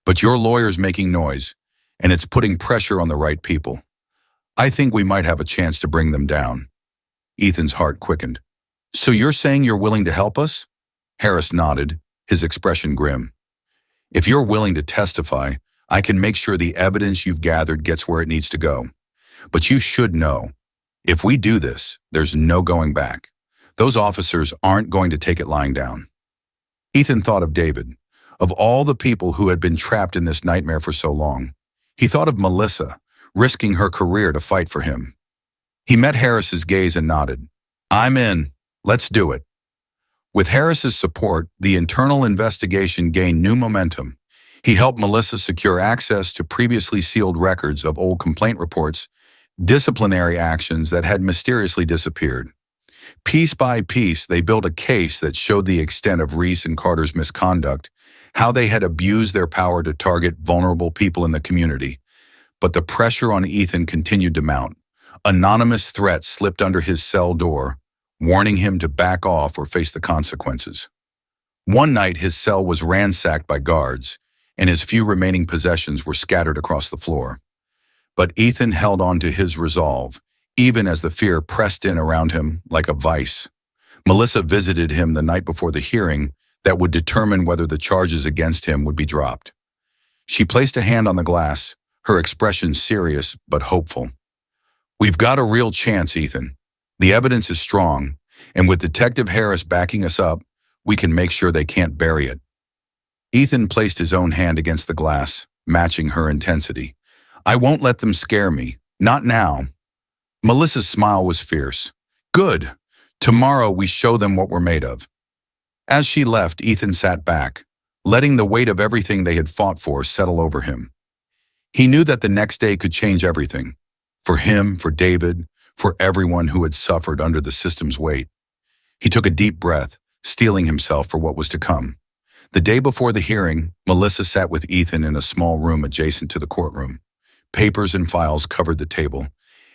But your lawyer's making noise, and it's putting pressure on the right people. I think we might have a chance to bring them down." Ethan's heart quickened. "So you're saying you're willing to help us?" Harris nodded, his expression grim. "If you're willing to testify, I can make sure the evidence you've gathered gets where it needs to go. But you should know, if we do this, there's no going back. Those officers aren't going to take it lying down." Ethan thought of David, of all the people who had been trapped in this nightmare for so long. He thought of Melissa, risking her career to fight for him. He met Harris's gaze and nodded. "I'm in. Let's do it." With Harris's support, the internal investigation gained new momentum. He helped Melissa secure access to previously sealed records of old complaint reports, disciplinary actions that had mysteriously disappeared. Piece by piece, they built a case that showed the extent of Reese and Carter's misconduct, how they had abused their power to target vulnerable people in the community. But the pressure on Ethan continued to mount. Anonymous threats slipped under his cell door, warning him to back off or face the consequences. One night, his cell was ransacked by guards, and his few remaining possessions were scattered across the floor. But Ethan held on to his resolve, even as the fear pressed in around him like a vice. Melissa visited him the night before the hearing that would determine whether the charges against him would be dropped. She placed a hand on the glass, her expression serious but hopeful. "We've got a real chance, Ethan. The evidence is strong, and with Detective Harris backing us up, we can make sure they can't bury it." Ethan placed his own hand against the glass, matching her intensity. "I won't let them scare me. Not now." Melissa's smile was fierce. "Good. Tomorrow we show them what we're made of." As she left, Ethan sat back, letting the weight of everything they had fought for settle over him. He knew that the next day could change everything. For him, for David, for everyone who had suffered under the system's weight. He took a deep breath, steeling himself for what was to come. The day before the hearing, Melissa sat with Ethan in a small room adjacent to the courtroom. Papers and files covered the table,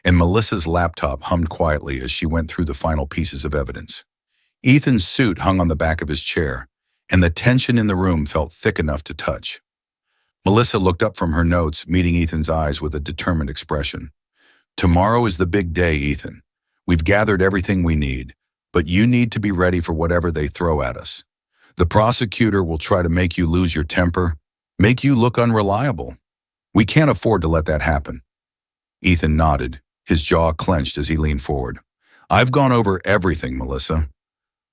and Melissa's laptop hummed quietly as she went through the final pieces of evidence. Ethan's suit hung on the back of his chair, and the tension in the room felt thick enough to touch. Melissa looked up from her notes, meeting Ethan's eyes with a determined expression. "Tomorrow is the big day, Ethan. We've gathered everything we need, but you need to be ready for whatever they throw at us. The prosecutor will try to make you lose your temper, make you look unreliable. We can't afford to let that happen." Ethan nodded, his jaw clenched as he leaned forward. "I've gone over everything, Melissa.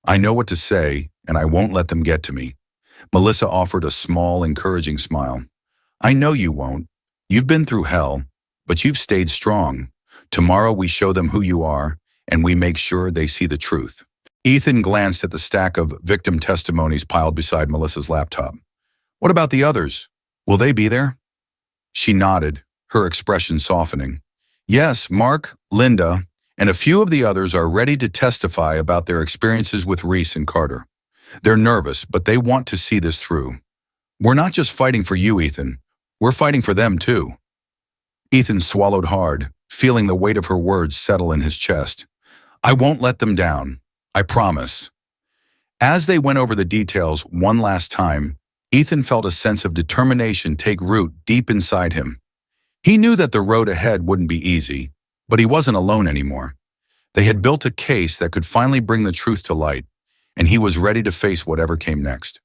I know what to say, and I won't let them get to me." Melissa offered a small, encouraging smile. "I know you won't. You've been through hell, but you've stayed strong. Tomorrow we show them who you are, and we make sure they see the truth." Ethan glanced at the stack of victim testimonies piled beside Melissa's laptop. "What about the others? Will they be there?" She nodded, her expression softening. "Yes, Mark, Linda, and a few of the others are ready to testify about their experiences with Reese and Carter. They're nervous, but they want to see this through. We're not just fighting for you, Ethan. We're fighting for them, too." Ethan swallowed hard, feeling the weight of her words settle in his chest. "I won't let them down. I promise." As they went over the details one last time, Ethan felt a sense of determination take root deep inside him. He knew that the road ahead wouldn't be easy, but he wasn't alone anymore. They had built a case that could finally bring the truth to light, and he was ready to face whatever came next.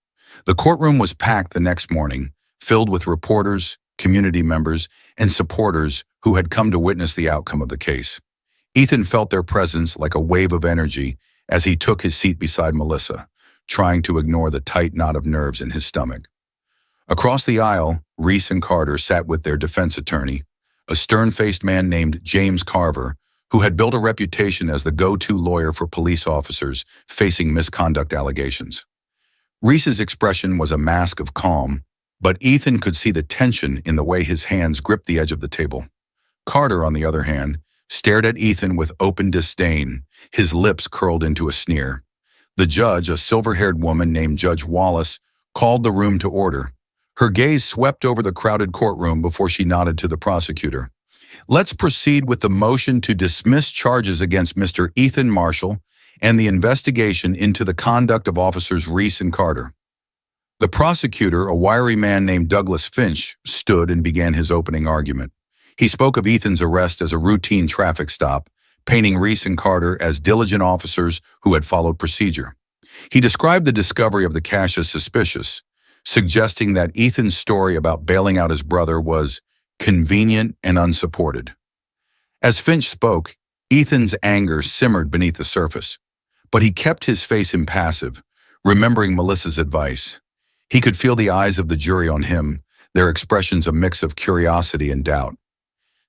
The courtroom was packed the next morning, filled with reporters, community members, and supporters who had come to witness the outcome of the case. Ethan felt their presence like a wave of energy as he took his seat beside Melissa, trying to ignore the tight knot of nerves in his stomach. Across the aisle, Reese and Carter sat with their defense attorney, a stern-faced man named James Carver, who had built a reputation as the go-to lawyer for police officers facing misconduct allegations. Reese's expression was a mask of calm, but Ethan could see the tension in the way his hands gripped the edge of the table. Carter, on the other hand, stared at Ethan with open disdain, his lips curled into a sneer. The judge, a silver-haired woman named Judge Wallace, called the room to order. Her gaze swept over the crowded courtroom before she nodded to the prosecutor. "Let's proceed with the motion to dismiss charges against Mr. Ethan Marshall and the investigation into the conduct of officers Reese and Carter." The prosecutor, a wiry man named Douglas Finch, stood and began his opening argument. He spoke of Ethan's arrest as a routine traffic stop, painting Reese and Carter as diligent officers who had followed procedure. He described the discovery of the cash as suspicious, suggesting that Ethan's story about bailing out his brother was convenient and unsupported. As Finch spoke, Ethan's anger simmered beneath the surface, but he kept his face impassive, remembering Melissa's advice. He could feel the eyes of the jury on him, their expressions a mix of curiosity and doubt.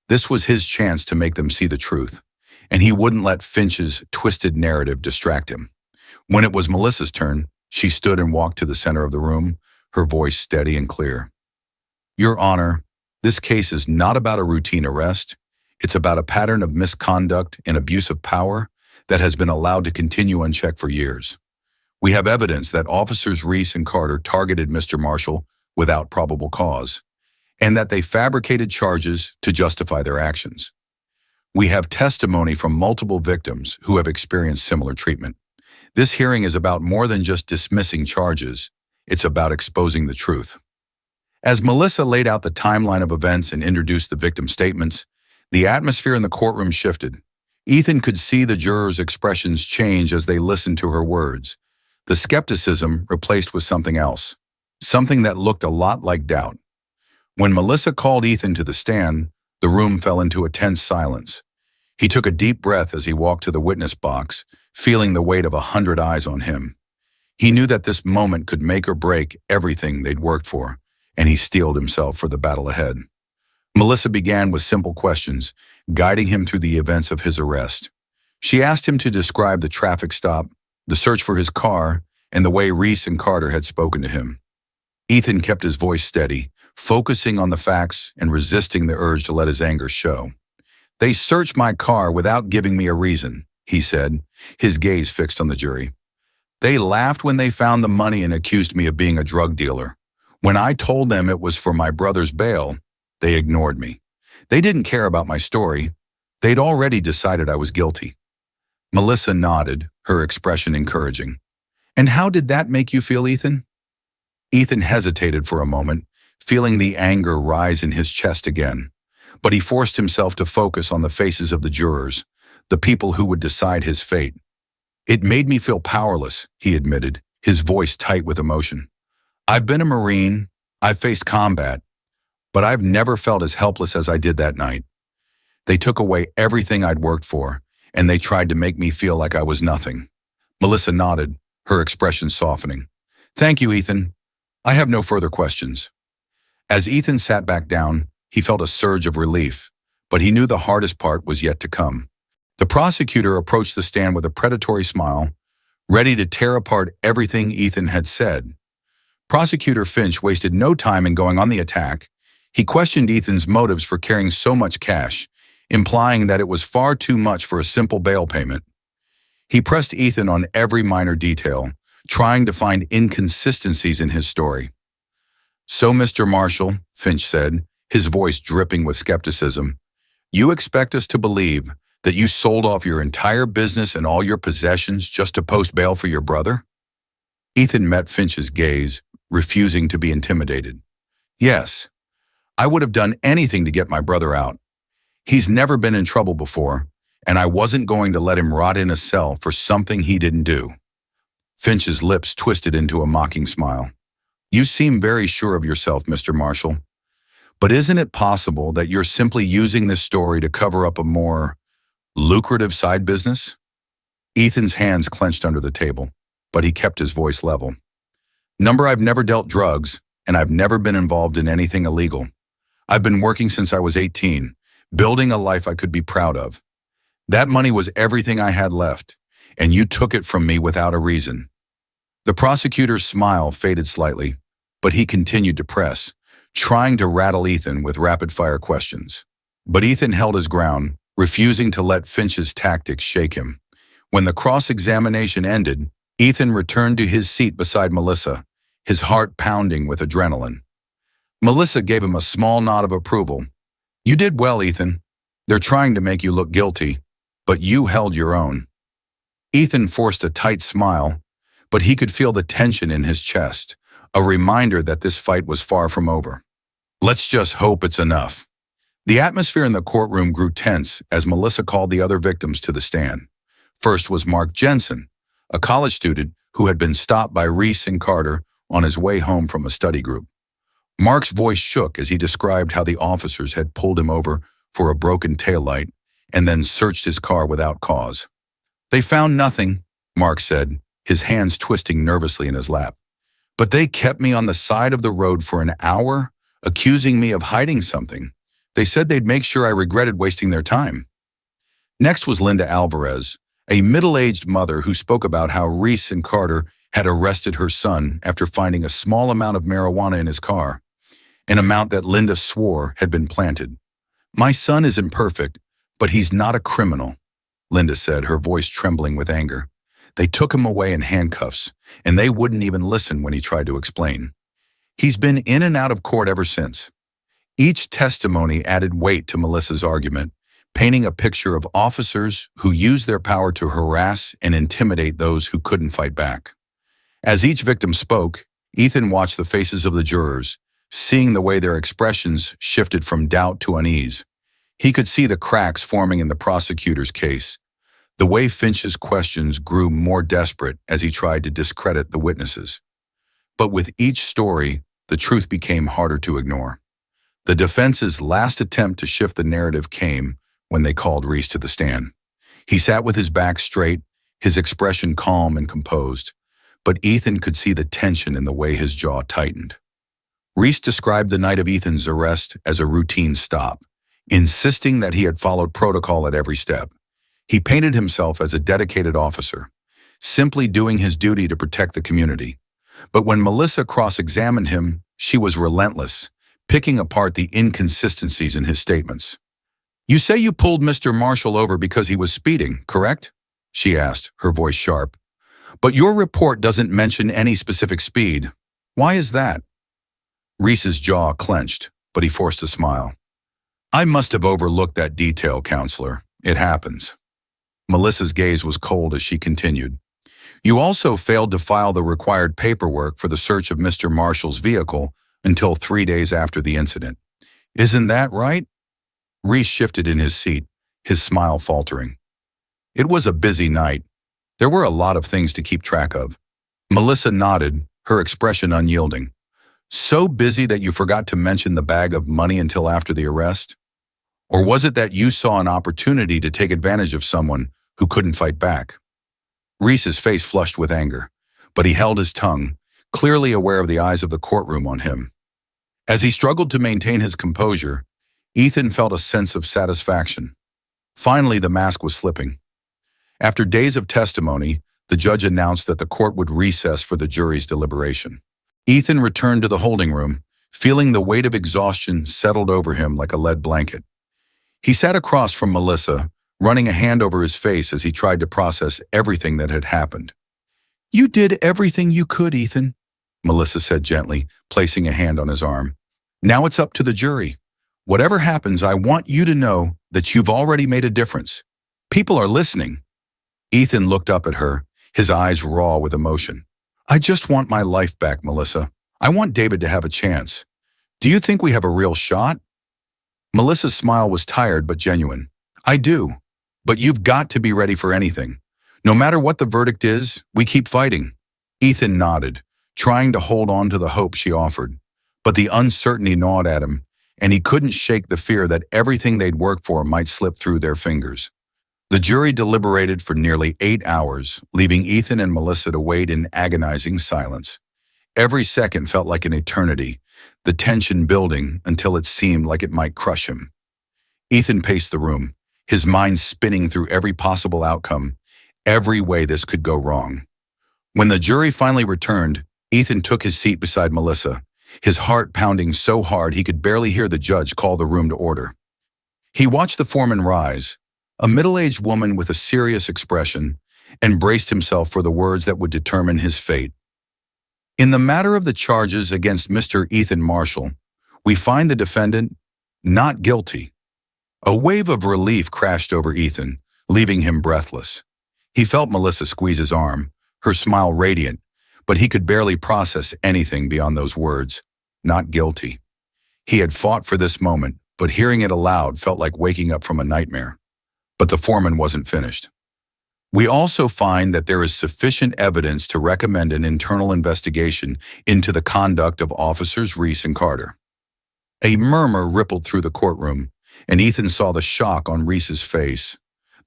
This was his chance to make them see the truth, and he wouldn't let Finch's twisted narrative distract him. When it was Melissa's turn, she stood and walked to the center of the room, her voice steady and clear. "Your Honor, this case is not about a routine arrest. It's about a pattern of misconduct and abuse of power that has been allowed to continue unchecked for years. We have evidence that officers Reese and Carter targeted Mr. Marshall without probable cause, and that they fabricated charges to justify their actions. We have testimony from multiple victims who have experienced similar treatment. This hearing is about more than just dismissing charges. It's about exposing the truth." As Melissa laid out the timeline of events and introduced the victim statements, the atmosphere in the courtroom shifted. Ethan could see the jurors' expressions change as they listened to her words. The skepticism replaced with something else, something that looked a lot like doubt. When Melissa called Ethan to the stand, the room fell into a tense silence. He took a deep breath as he walked to the witness box, feeling the weight of 100 eyes on him. He knew that this moment could make or break everything they'd worked for, and he steeled himself for the battle ahead. Melissa began with simple questions, guiding him through the events of his arrest. She asked him to describe the traffic stop, the search for his car, and the way Reese and Carter had spoken to him. Ethan kept his voice steady, focusing on the facts and resisting the urge to let his anger show. "They searched my car without giving me a reason," he said, his gaze fixed on the jury. "They laughed when they found the money and accused me of being a drug dealer. When I told them it was for my brother's bail, they ignored me. They didn't care about my story. They'd already decided I was guilty." Melissa nodded, her expression encouraging. "And how did that make you feel, Ethan?" Ethan hesitated for a moment, feeling the anger rise in his chest again. But he forced himself to focus on the faces of the jurors, the people who would decide his fate. "It made me feel powerless," he admitted, his voice tight with emotion. "I've been a Marine, I've faced combat, but I've never felt as helpless as I did that night. They took away everything I'd worked for, and they tried to make me feel like I was nothing." Melissa nodded, her expression softening. "Thank you, Ethan. I have no further questions." As Ethan sat back down, he felt a surge of relief, but he knew the hardest part was yet to come. The prosecutor approached the stand with a predatory smile, ready to tear apart everything Ethan had said. Prosecutor Finch wasted no time in going on the attack. He questioned Ethan's motives for carrying so much cash, implying that it was far too much for a simple bail payment. He pressed Ethan on every minor detail, trying to find inconsistencies in his story. "So, Mr. Marshall," Finch said, his voice dripping with skepticism, "you expect us to believe that you sold off your entire business and all your possessions just to post bail for your brother?" Ethan met Finch's gaze, refusing to be intimidated. "Yes, I would have done anything to get my brother out. He's never been in trouble before, and I wasn't going to let him rot in a cell for something he didn't do." Finch's lips twisted into a mocking smile. "You seem very sure of yourself, Mr. Marshall. But isn't it possible that you're simply using this story to cover up a more lucrative side business?" Ethan's hands clenched under the table, but he kept his voice level. I've never dealt drugs, and I've never been involved in anything illegal. I've been working since I was 18, building a life I could be proud of. That money was everything I had left, and you took it from me without a reason." The prosecutor's smile faded slightly, but he continued to press, trying to rattle Ethan with rapid-fire questions. But Ethan held his ground, refusing to let Finch's tactics shake him. When the cross-examination ended, Ethan returned to his seat beside Melissa, his heart pounding with adrenaline. Melissa gave him a small nod of approval. "You did well, Ethan. They're trying to make you look guilty, but you held your own." Ethan forced a tight smile, but he could feel the tension in his chest, a reminder that this fight was far from over. "Let's just hope it's enough." The atmosphere in the courtroom grew tense as Melissa called the other victims to the stand. First was Mark Jensen, a college student who had been stopped by Reese and Carter on his way home from a study group. Mark's voice shook as he described how the officers had pulled him over for a broken taillight and then searched his car without cause. "They found nothing," Mark said, his hands twisting nervously in his lap. "But they kept me on the side of the road for an hour, accusing me of hiding something. They said they'd make sure I regretted wasting their time." Next was Linda Alvarez, a middle-aged mother who spoke about how Reese and Carter had arrested her son after finding a small amount of marijuana in his car, an amount that Linda swore had been planted. "My son isn't perfect, but he's not a criminal," Linda said, her voice trembling with anger. "They took him away in handcuffs, and they wouldn't even listen when he tried to explain. He's been in and out of court ever since." Each testimony added weight to Melissa's argument, painting a picture of officers who used their power to harass and intimidate those who couldn't fight back. As each victim spoke, Ethan watched the faces of the jurors, seeing the way their expressions shifted from doubt to unease. He could see the cracks forming in the prosecutor's case, the way Finch's questions grew more desperate as he tried to discredit the witnesses. But with each story, the truth became harder to ignore. The defense's last attempt to shift the narrative came when they called Reese to the stand. He sat with his back straight, his expression calm and composed, but Ethan could see the tension in the way his jaw tightened. Reese described the night of Ethan's arrest as a routine stop, insisting that he had followed protocol at every step. He painted himself as a dedicated officer, simply doing his duty to protect the community. But when Melissa cross-examined him, she was relentless, picking apart the inconsistencies in his statements. "You say you pulled Mr. Marshall over because he was speeding, correct?" she asked, her voice sharp. "But your report doesn't mention any specific speed. Why is that?" Reese's jaw clenched, but he forced a smile. "I must have overlooked that detail, counselor. It happens." Melissa's gaze was cold as she continued. "You also failed to file the required paperwork for the search of Mr. Marshall's vehicle until 3 days after the incident. Isn't that right?" Reese shifted in his seat, his smile faltering. "It was a busy night. There were a lot of things to keep track of." Melissa nodded, her expression unyielding. "So busy that you forgot to mention the bag of money until after the arrest? Or was it that you saw an opportunity to take advantage of someone who couldn't fight back?" Reese's face flushed with anger, but he held his tongue, clearly aware of the eyes of the courtroom on him. As he struggled to maintain his composure, Ethan felt a sense of satisfaction. Finally, the mask was slipping. After days of testimony, the judge announced that the court would recess for the jury's deliberation. Ethan returned to the holding room, feeling the weight of exhaustion settled over him like a lead blanket. He sat across from Melissa, running a hand over his face as he tried to process everything that had happened. "You did everything you could, Ethan," Melissa said gently, placing a hand on his arm. "Now it's up to the jury. Whatever happens, I want you to know that you've already made a difference. People are listening." Ethan looked up at her, his eyes raw with emotion. "I just want my life back, Melissa. I want David to have a chance. Do you think we have a real shot?" Melissa's smile was tired but genuine. "I do. But you've got to be ready for anything. No matter what the verdict is, we keep fighting." Ethan nodded, trying to hold on to the hope she offered. But the uncertainty gnawed at him, and he couldn't shake the fear that everything they'd worked for might slip through their fingers. The jury deliberated for nearly 8 hours, leaving Ethan and Melissa to wait in agonizing silence. Every second felt like an eternity, the tension building until it seemed like it might crush him. Ethan paced the room, his mind spinning through every possible outcome, every way this could go wrong. When the jury finally returned, Ethan took his seat beside Melissa, his heart pounding so hard he could barely hear the judge call the room to order. He watched the foreman rise, a middle-aged woman with a serious expression, and braced himself for the words that would determine his fate. "In the matter of the charges against Mr. Ethan Marshall, we find the defendant not guilty." A wave of relief crashed over Ethan, leaving him breathless. He felt Melissa squeeze his arm, her smile radiant, but he could barely process anything beyond those words, "not guilty." He had fought for this moment, but hearing it aloud felt like waking up from a nightmare. But the foreman wasn't finished. "We also find that there is sufficient evidence to recommend an internal investigation into the conduct of Officers Reese and Carter." A murmur rippled through the courtroom, and Ethan saw the shock on Reese's face,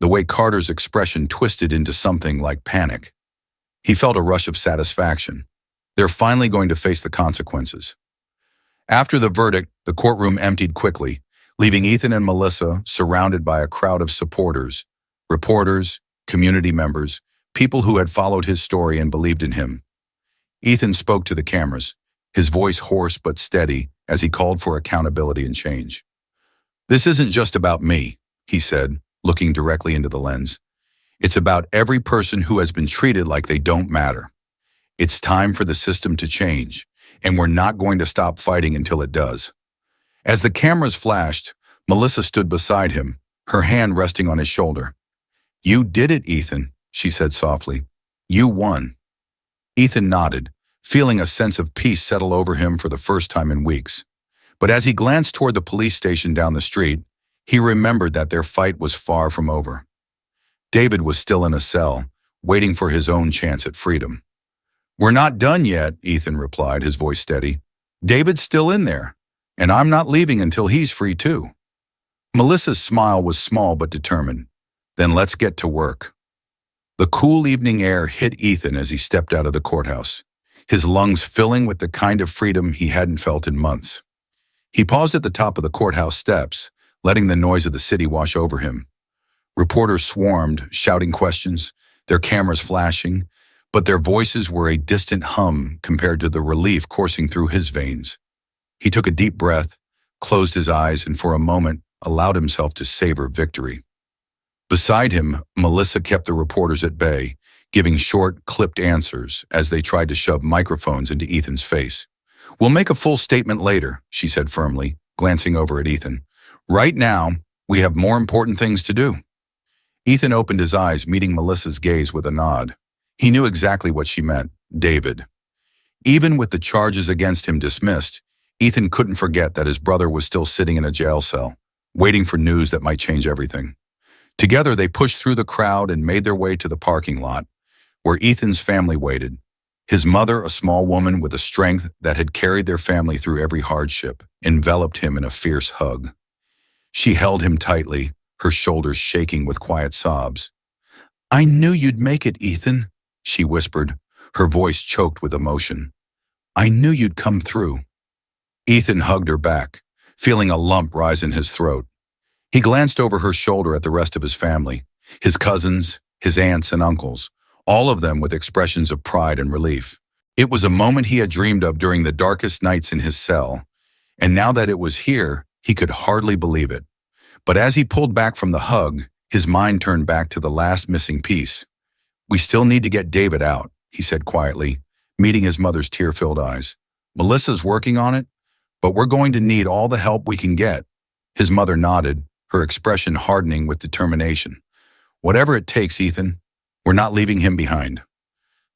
the way Carter's expression twisted into something like panic. He felt a rush of satisfaction. They're finally going to face the consequences. After the verdict, the courtroom emptied quickly, leaving Ethan and Melissa surrounded by a crowd of supporters, reporters, community members, people who had followed his story and believed in him. Ethan spoke to the cameras, his voice hoarse but steady as he called for accountability and change. "This isn't just about me," he said, looking directly into the lens. "It's about every person who has been treated like they don't matter. It's time for the system to change, and we're not going to stop fighting until it does." As the cameras flashed, Melissa stood beside him, her hand resting on his shoulder. "You did it, Ethan," she said softly. "You won." Ethan nodded, feeling a sense of peace settle over him for the first time in weeks. But as he glanced toward the police station down the street, he remembered that their fight was far from over. David was still in a cell, waiting for his own chance at freedom. "We're not done yet," Ethan replied, his voice steady. "David's still in there, and I'm not leaving until he's free too." Melissa's smile was small but determined. "Then let's get to work." The cool evening air hit Ethan as he stepped out of the courthouse, his lungs filling with the kind of freedom he hadn't felt in months. He paused at the top of the courthouse steps, letting the noise of the city wash over him. Reporters swarmed, shouting questions, their cameras flashing, but their voices were a distant hum compared to the relief coursing through his veins. He took a deep breath, closed his eyes, and for a moment allowed himself to savor victory. Beside him, Melissa kept the reporters at bay, giving short, clipped answers as they tried to shove microphones into Ethan's face. "We'll make a full statement later," she said firmly, glancing over at Ethan. "Right now, we have more important things to do." Ethan opened his eyes, meeting Melissa's gaze with a nod. He knew exactly what she meant: David. Even with the charges against him dismissed, Ethan couldn't forget that his brother was still sitting in a jail cell, waiting for news that might change everything. Together, they pushed through the crowd and made their way to the parking lot, where Ethan's family waited. His mother, a small woman with a strength that had carried their family through every hardship, enveloped him in a fierce hug. She held him tightly, her shoulders shaking with quiet sobs. "I knew you'd make it, Ethan," she whispered, her voice choked with emotion. "I knew you'd come through." Ethan hugged her back, feeling a lump rise in his throat. He glanced over her shoulder at the rest of his family, his cousins, his aunts and uncles, all of them with expressions of pride and relief. It was a moment he had dreamed of during the darkest nights in his cell, and now that it was here, he could hardly believe it. But as he pulled back from the hug, his mind turned back to the last missing piece. "We still need to get David out," he said quietly, meeting his mother's tear-filled eyes. "Melissa's working on it, but we're going to need all the help we can get." His mother nodded, her expression hardening with determination. "Whatever it takes, Ethan. We're not leaving him behind."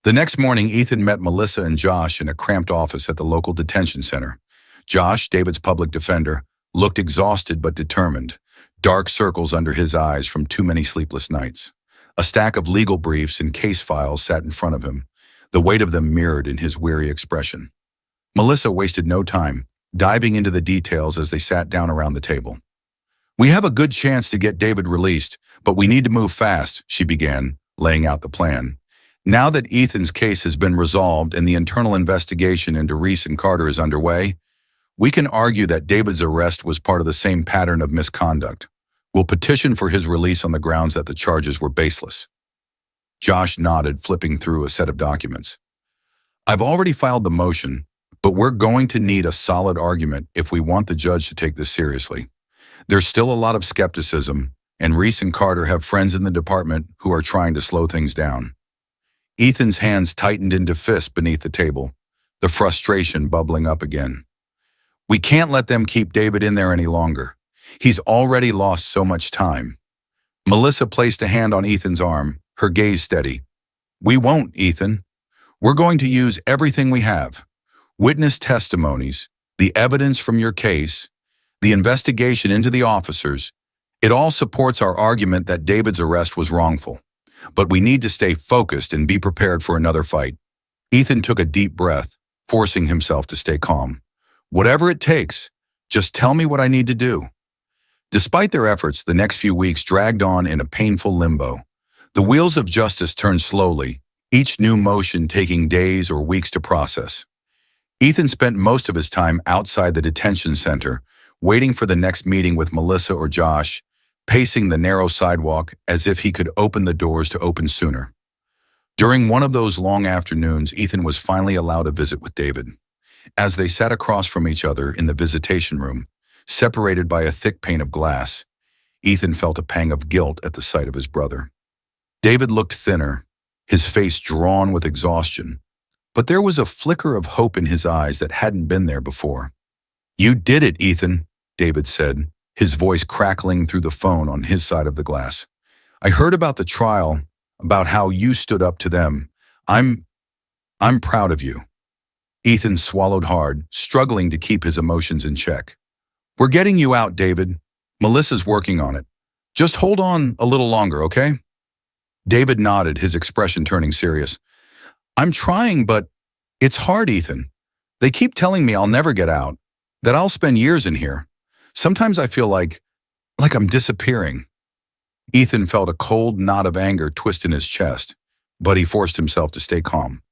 The next morning, Ethan met Melissa and Josh in a cramped office at the local detention center. Josh, David's public defender, looked exhausted but determined, dark circles under his eyes from too many sleepless nights. A stack of legal briefs and case files sat in front of him, the weight of them mirrored in his weary expression. Melissa wasted no time, diving into the details as they sat down around the table. "We have a good chance to get David released, but we need to move fast," she began, laying out the plan. "Now that Ethan's case has been resolved and the internal investigation into Reese and Carter is underway, we can argue that David's arrest was part of the same pattern of misconduct. We'll petition for his release on the grounds that the charges were baseless." Josh nodded, flipping through a set of documents. "I've already filed the motion, but we're going to need a solid argument if we want the judge to take this seriously. There's still a lot of skepticism, and Reese and Carter have friends in the department who are trying to slow things down." Ethan's hands tightened into fists beneath the table, the frustration bubbling up again. "We can't let them keep David in there any longer. He's already lost so much time." Melissa placed a hand on Ethan's arm, her gaze steady. "We won't, Ethan. We're going to use everything we have. Witness testimonies, the evidence from your case, the investigation into the officers. It all supports our argument that David's arrest was wrongful. But we need to stay focused and be prepared for another fight." Ethan took a deep breath, forcing himself to stay calm. "Whatever it takes, just tell me what I need to do." Despite their efforts, the next few weeks dragged on in a painful limbo. The wheels of justice turned slowly, each new motion taking days or weeks to process. Ethan spent most of his time outside the detention center, waiting for the next meeting with Melissa or Josh, pacing the narrow sidewalk as if he could open the doors to open sooner. During one of those long afternoons, Ethan was finally allowed a visit with David. As they sat across from each other in the visitation room, separated by a thick pane of glass, Ethan felt a pang of guilt at the sight of his brother. David looked thinner, his face drawn with exhaustion, but there was a flicker of hope in his eyes that hadn't been there before. "You did it, Ethan," David said, his voice crackling through the phone on his side of the glass. "I heard about the trial, about how you stood up to them. I'm proud of you." Ethan swallowed hard, struggling to keep his emotions in check. "We're getting you out, David. Melissa's working on it. Just hold on a little longer, okay?" David nodded, his expression turning serious. "I'm trying, but it's hard, Ethan. They keep telling me I'll never get out, that I'll spend years in here. Sometimes I feel like I'm disappearing." Ethan felt a cold knot of anger twist in his chest, but he forced himself to stay calm.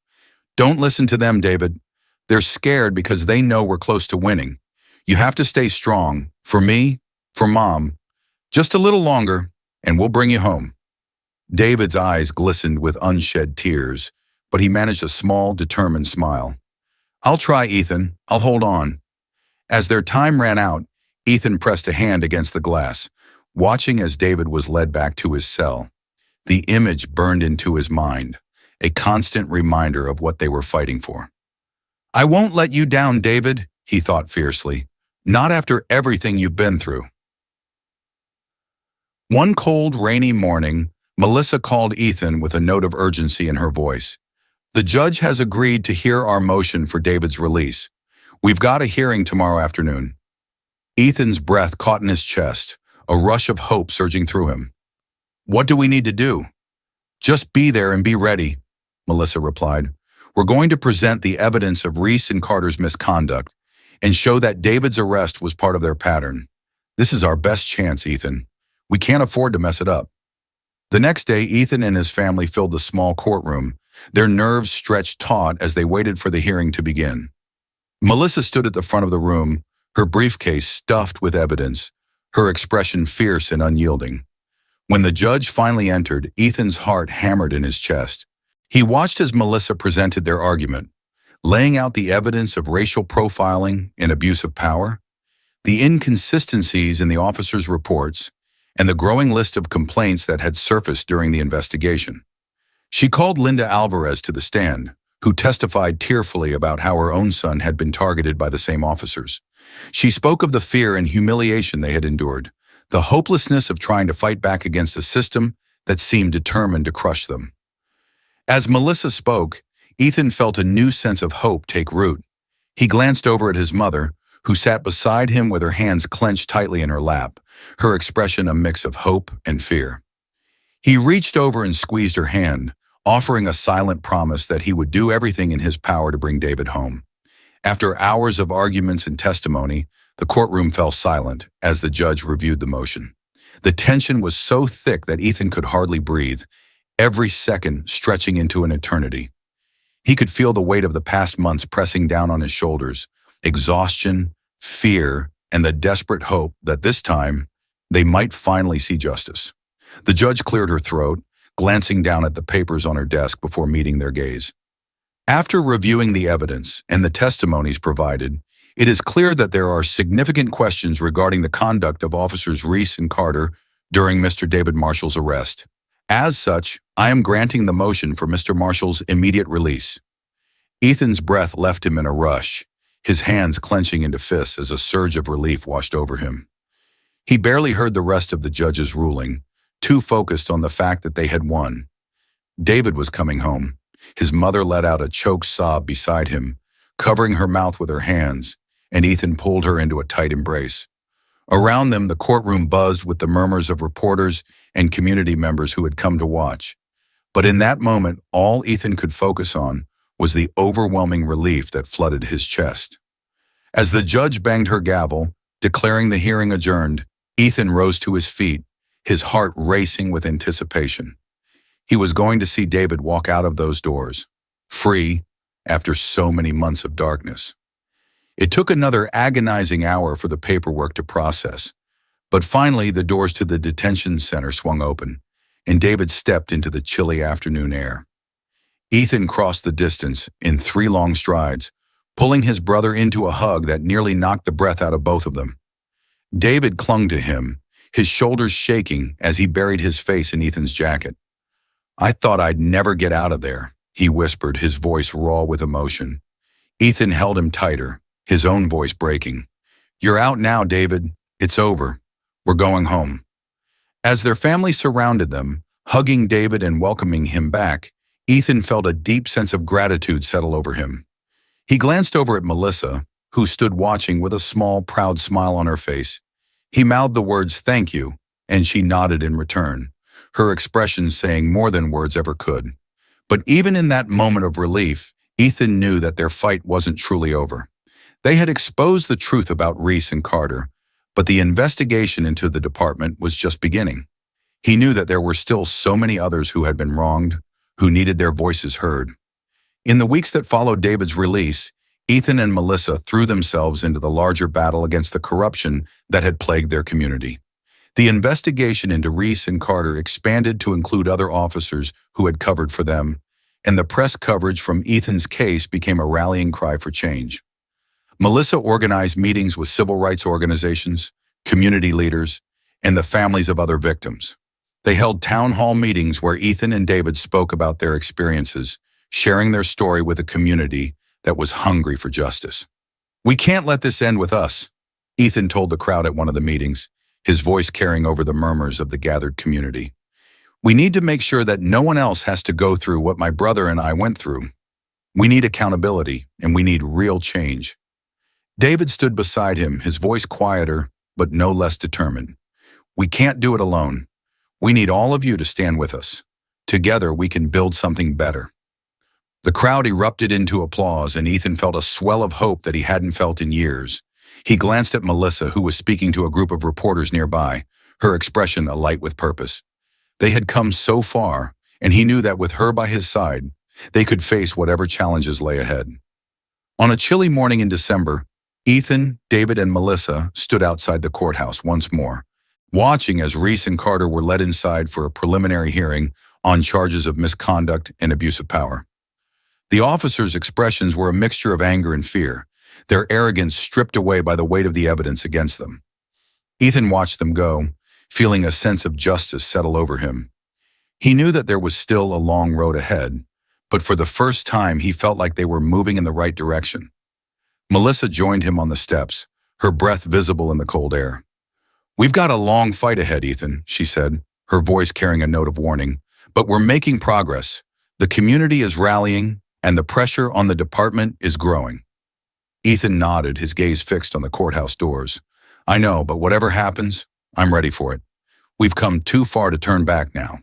"Don't listen to them, David. They're scared because they know we're close to winning. You have to stay strong, for me, for Mom. Just a little longer, and we'll bring you home." David's eyes glistened with unshed tears, but he managed a small, determined smile. "I'll try, Ethan. I'll hold on." As their time ran out, Ethan pressed a hand against the glass, watching as David was led back to his cell. The image burned into his mind, a constant reminder of what they were fighting for. "I won't let you down, David," he thought fiercely. "Not after everything you've been through." One cold, rainy morning, Melissa called Ethan with a note of urgency in her voice. "The judge has agreed to hear our motion for David's release. We've got a hearing tomorrow afternoon." Ethan's breath caught in his chest, a rush of hope surging through him. "What do we need to do?" "Just be there and be ready," Melissa replied. "We're going to present the evidence of Reese and Carter's misconduct and show that David's arrest was part of their pattern. This is our best chance, Ethan. We can't afford to mess it up." The next day, Ethan and his family filled the small courtroom, their nerves stretched taut as they waited for the hearing to begin. Melissa stood at the front of the room, her briefcase stuffed with evidence, her expression fierce and unyielding. When the judge finally entered, Ethan's heart hammered in his chest. He watched as Melissa presented their argument, laying out the evidence of racial profiling and abuse of power, the inconsistencies in the officers' reports, and the growing list of complaints that had surfaced during the investigation. She called Linda Alvarez to the stand, who testified tearfully about how her own son had been targeted by the same officers. She spoke of the fear and humiliation they had endured, the hopelessness of trying to fight back against a system that seemed determined to crush them. As Melissa spoke, Ethan felt a new sense of hope take root. He glanced over at his mother, who sat beside him with her hands clenched tightly in her lap, her expression a mix of hope and fear. He reached over and squeezed her hand, offering a silent promise that he would do everything in his power to bring David home. After hours of arguments and testimony, the courtroom fell silent as the judge reviewed the motion. The tension was so thick that Ethan could hardly breathe, every second stretching into an eternity. He could feel the weight of the past months pressing down on his shoulders, exhaustion, fear, and the desperate hope that this time they might finally see justice. The judge cleared her throat, glancing down at the papers on her desk before meeting their gaze. After reviewing the evidence and the testimonies provided, it is clear that there are significant questions regarding the conduct of Officers Reese and Carter during Mr. David Marshall's arrest. As such, I am granting the motion for Mr. Marshall's immediate release. Ethan's breath left him in a rush, his hands clenching into fists as a surge of relief washed over him. He barely heard the rest of the judge's ruling, too focused on the fact that they had won. David was coming home. His mother let out a choked sob beside him, covering her mouth with her hands, and Ethan pulled her into a tight embrace. Around them, the courtroom buzzed with the murmurs of reporters and community members who had come to watch. But in that moment, all Ethan could focus on was the overwhelming relief that flooded his chest. As the judge banged her gavel, declaring the hearing adjourned, Ethan rose to his feet, his heart racing with anticipation. He was going to see David walk out of those doors, free, after so many months of darkness. It took another agonizing hour for the paperwork to process, but finally the doors to the detention center swung open, and David stepped into the chilly afternoon air. Ethan crossed the distance in 3 long strides, pulling his brother into a hug that nearly knocked the breath out of both of them. David clung to him, his shoulders shaking as he buried his face in Ethan's jacket. "I thought I'd never get out of there," he whispered, his voice raw with emotion. Ethan held him tighter, his own voice breaking. "You're out now, David. It's over. We're going home." As their family surrounded them, hugging David and welcoming him back, Ethan felt a deep sense of gratitude settle over him. He glanced over at Melissa, who stood watching with a small, proud smile on her face. He mouthed the words, "Thank you," and she nodded in return, her expression saying more than words ever could. But even in that moment of relief, Ethan knew that their fight wasn't truly over. They had exposed the truth about Reese and Carter, but the investigation into the department was just beginning. He knew that there were still so many others who had been wronged, who needed their voices heard. In the weeks that followed David's release, Ethan and Melissa threw themselves into the larger battle against the corruption that had plagued their community. The investigation into Reese and Carter expanded to include other officers who had covered for them, and the press coverage from Ethan's case became a rallying cry for change. Melissa organized meetings with civil rights organizations, community leaders, and the families of other victims. They held town hall meetings where Ethan and David spoke about their experiences, sharing their story with a community that was hungry for justice. "We can't let this end with us," Ethan told the crowd at one of the meetings, his voice carrying over the murmurs of the gathered community. "We need to make sure that no one else has to go through what my brother and I went through. We need accountability, and we need real change." David stood beside him, his voice quieter, but no less determined. "We can't do it alone. We need all of you to stand with us. Together, we can build something better." The crowd erupted into applause, and Ethan felt a swell of hope that he hadn't felt in years. He glanced at Melissa, who was speaking to a group of reporters nearby, her expression alight with purpose. They had come so far, and he knew that with her by his side, they could face whatever challenges lay ahead. On a chilly morning in December, Ethan, David, and Melissa stood outside the courthouse once more, watching as Reese and Carter were led inside for a preliminary hearing on charges of misconduct and abuse of power. The officers' expressions were a mixture of anger and fear, their arrogance stripped away by the weight of the evidence against them. Ethan watched them go, feeling a sense of justice settle over him. He knew that there was still a long road ahead, but for the first time he felt like they were moving in the right direction. Melissa joined him on the steps, her breath visible in the cold air. "We've got a long fight ahead, Ethan," she said, her voice carrying a note of warning, "but we're making progress. The community is rallying, and the pressure on the department is growing." Ethan nodded, his gaze fixed on the courthouse doors. "I know, but whatever happens, I'm ready for it. We've come too far to turn back now."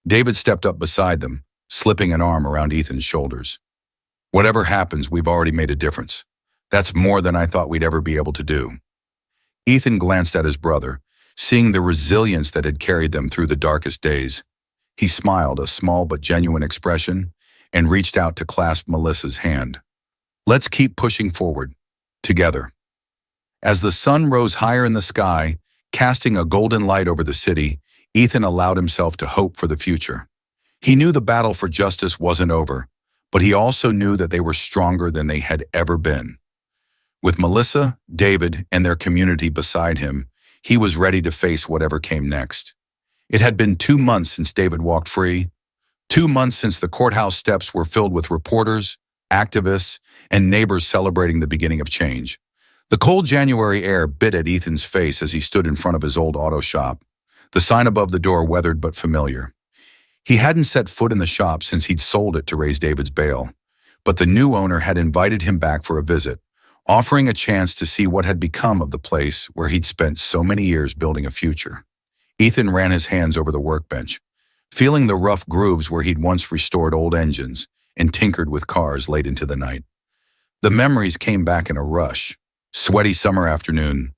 David stepped up beside them, slipping an arm around Ethan's shoulders. "Whatever happens, we've already made a difference. That's more than I thought we'd ever be able to do." Ethan glanced at his brother, seeing the resilience that had carried them through the darkest days. He smiled, a small but genuine expression, and reached out to clasp Melissa's hand. "Let's keep pushing forward, together." As the sun rose higher in the sky, casting a golden light over the city, Ethan allowed himself to hope for the future. He knew the battle for justice wasn't over, but he also knew that they were stronger than they had ever been. With Melissa, David, and their community beside him, he was ready to face whatever came next. It had been 2 months since David walked free, 2 months since the courthouse steps were filled with reporters, activists, and neighbors celebrating the beginning of change. The cold January air bit at Ethan's face as he stood in front of his old auto shop, the sign above the door weathered but familiar. He hadn't set foot in the shop since he'd sold it to raise David's bail, but the new owner had invited him back for a visit, offering a chance to see what had become of the place where he'd spent so many years building a future. Ethan ran his hands over the workbench, feeling the rough grooves where he'd once restored old engines and tinkered with cars late into the night. The memories came back in a rush. Sweaty summer afternoon,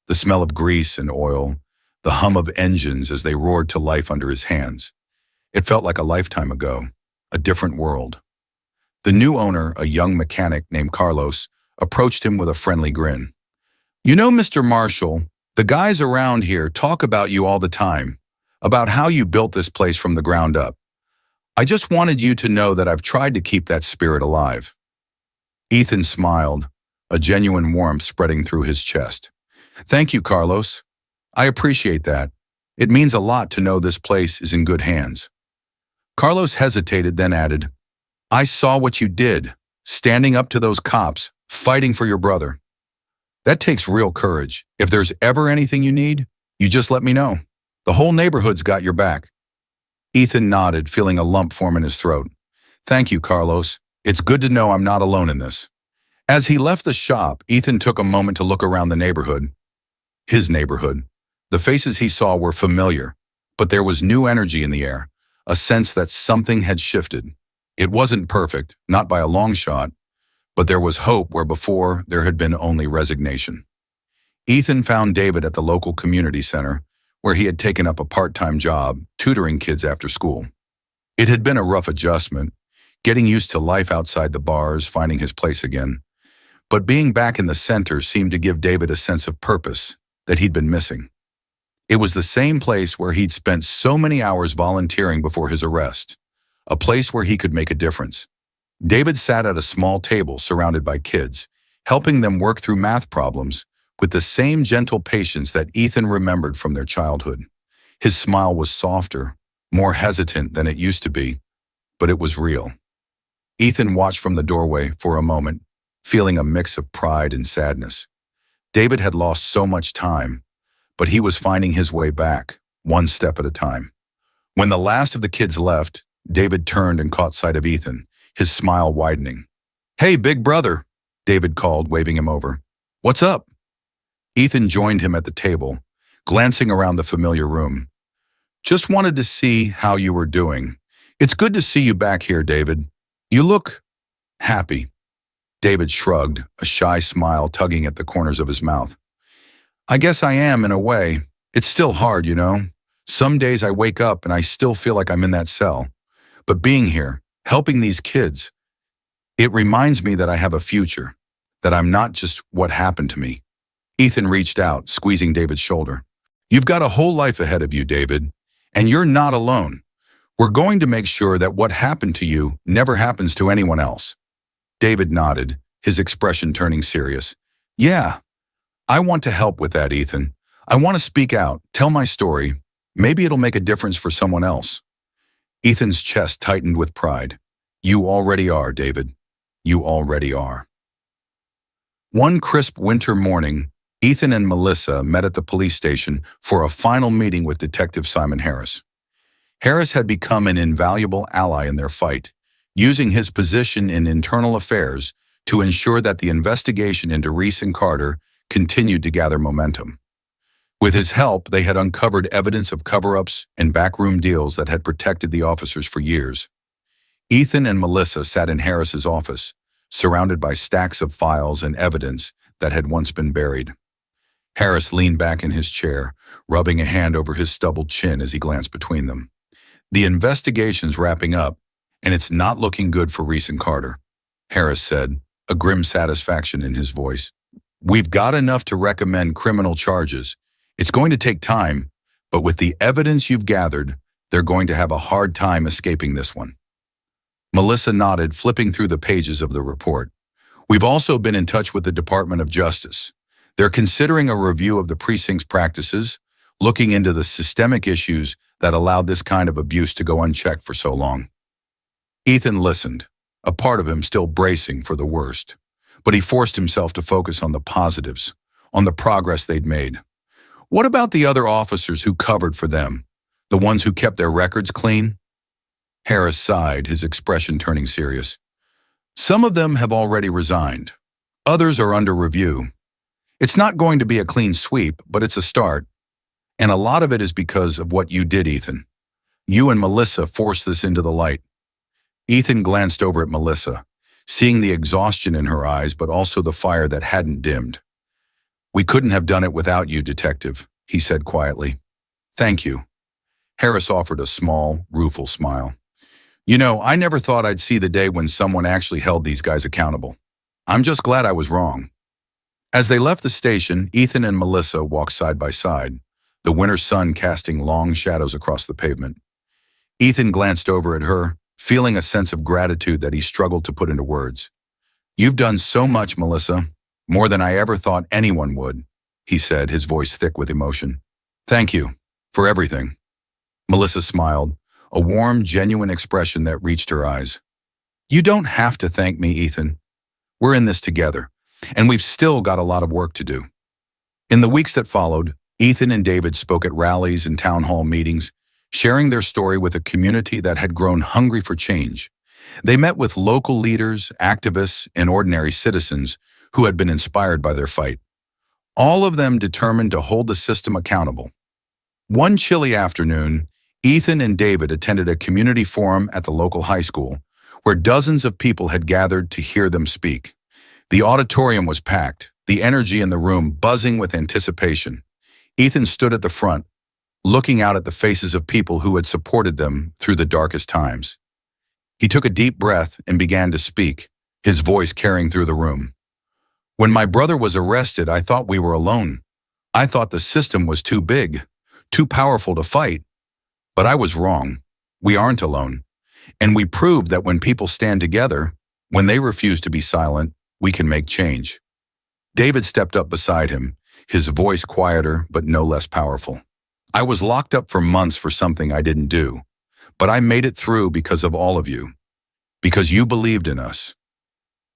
the smell of grease and oil, the hum of engines as they roared to life under his hands. It felt like a lifetime ago, a different world. The new owner, a young mechanic named Carlos, approached him with a friendly grin. "You know, Mr. Marshall, the guys around here talk about you all the time, about how you built this place from the ground up. I just wanted you to know that I've tried to keep that spirit alive." Ethan smiled, a genuine warmth spreading through his chest. "Thank you, Carlos. I appreciate that. It means a lot to know this place is in good hands." Carlos hesitated, then added, "I saw what you did, standing up to those cops, fighting for your brother. That takes real courage. If there's ever anything you need, you just let me know. The whole neighborhood's got your back." Ethan nodded, feeling a lump form in his throat. "Thank you, Carlos. It's good to know I'm not alone in this. As he left the shop, Ethan took a moment to look around the neighborhood. His neighborhood. The faces he saw were familiar, but there was new energy in the air, a sense that something had shifted. It wasn't perfect, not by a long shot, but there was hope where before there had been only resignation. Ethan found David at the local community center, where he had taken up a part-time job, tutoring kids after school. It had been a rough adjustment, getting used to life outside the bars, finding his place again. But being back in the center seemed to give David a sense of purpose that he'd been missing. It was the same place where he'd spent so many hours volunteering before his arrest, a place where he could make a difference. David sat at a small table surrounded by kids, helping them work through math problems with the same gentle patience that Ethan remembered from their childhood. His smile was softer, more hesitant than it used to be, but it was real. Ethan watched from the doorway for a moment, feeling a mix of pride and sadness. David had lost so much time, but he was finding his way back, one step at a time. When the last of the kids left, David turned and caught sight of Ethan, his smile widening. "Hey, big brother," David called, waving him over. "What's up?" Ethan joined him at the table, glancing around the familiar room. "Just wanted to see how you were doing. It's good to see you back here, David. You look happy." David shrugged, a shy smile tugging at the corners of his mouth. "I guess I am in a way. It's still hard, you know. Some days I wake up and I still feel like I'm in that cell. But being here, helping these kids, it reminds me that I have a future, that I'm not just what happened to me." Ethan reached out, squeezing David's shoulder. "You've got a whole life ahead of you, David, and you're not alone. We're going to make sure that what happened to you never happens to anyone else." David nodded, his expression turning serious. "Yeah, I want to help with that, Ethan. I want to speak out, tell my story. Maybe it'll make a difference for someone else." Ethan's chest tightened with pride. "You already are, David. You already are." One crisp winter morning, Ethan and Melissa met at the police station for a final meeting with Detective Simon Harris. Harris had become an invaluable ally in their fight, using his position in internal affairs to ensure that the investigation into Reese and Carter continued to gather momentum. With his help, they had uncovered evidence of cover-ups and backroom deals that had protected the officers for years. Ethan and Melissa sat in Harris's office, surrounded by stacks of files and evidence that had once been buried. Harris leaned back in his chair, rubbing a hand over his stubbled chin as he glanced between them. "The investigation's wrapping up, and it's not looking good for Reese and Carter," Harris said, a grim satisfaction in his voice. "We've got enough to recommend criminal charges. It's going to take time, but with the evidence you've gathered, they're going to have a hard time escaping this one." Melissa nodded, flipping through the pages of the report. "We've also been in touch with the Department of Justice. They're considering a review of the precinct's practices, looking into the systemic issues that allowed this kind of abuse to go unchecked for so long." Ethan listened, a part of him still bracing for the worst, but he forced himself to focus on the positives, on the progress they'd made. "What about the other officers who covered for them, the ones who kept their records clean?" Harris sighed, his expression turning serious. "Some of them have already resigned. Others are under review. It's not going to be a clean sweep, but it's a start. And a lot of it is because of what you did, Ethan. You and Melissa forced this into the light." Ethan glanced over at Melissa, seeing the exhaustion in her eyes, but also the fire that hadn't dimmed. "We couldn't have done it without you, Detective," he said quietly. "Thank you." Harris offered a small, rueful smile. "You know, I never thought I'd see the day when someone actually held these guys accountable. I'm just glad I was wrong." As they left the station, Ethan and Melissa walked side by side, the winter sun casting long shadows across the pavement. Ethan glanced over at her, feeling a sense of gratitude that he struggled to put into words. "You've done so much, Melissa, more than I ever thought anyone would," he said, his voice thick with emotion. "Thank you for everything." Melissa smiled, a warm, genuine expression that reached her eyes. "You don't have to thank me, Ethan. We're in this together, and we've still got a lot of work to do." In the weeks that followed, Ethan and David spoke at rallies and town hall meetings, sharing their story with a community that had grown hungry for change. They met with local leaders, activists, and ordinary citizens who had been inspired by their fight, all of them determined to hold the system accountable. One chilly afternoon, Ethan and David attended a community forum at the local high school, where dozens of people had gathered to hear them speak. The auditorium was packed, the energy in the room buzzing with anticipation. Ethan stood at the front, looking out at the faces of people who had supported them through the darkest times. He took a deep breath and began to speak, his voice carrying through the room. When my brother was arrested, I thought we were alone. I thought the system was too big, too powerful to fight. But I was wrong. We aren't alone. And we proved that when people stand together, when they refuse to be silent, we can make change. David stepped up beside him, his voice quieter but no less powerful. I was locked up for months for something I didn't do, but I made it through because of all of you, because you believed in us.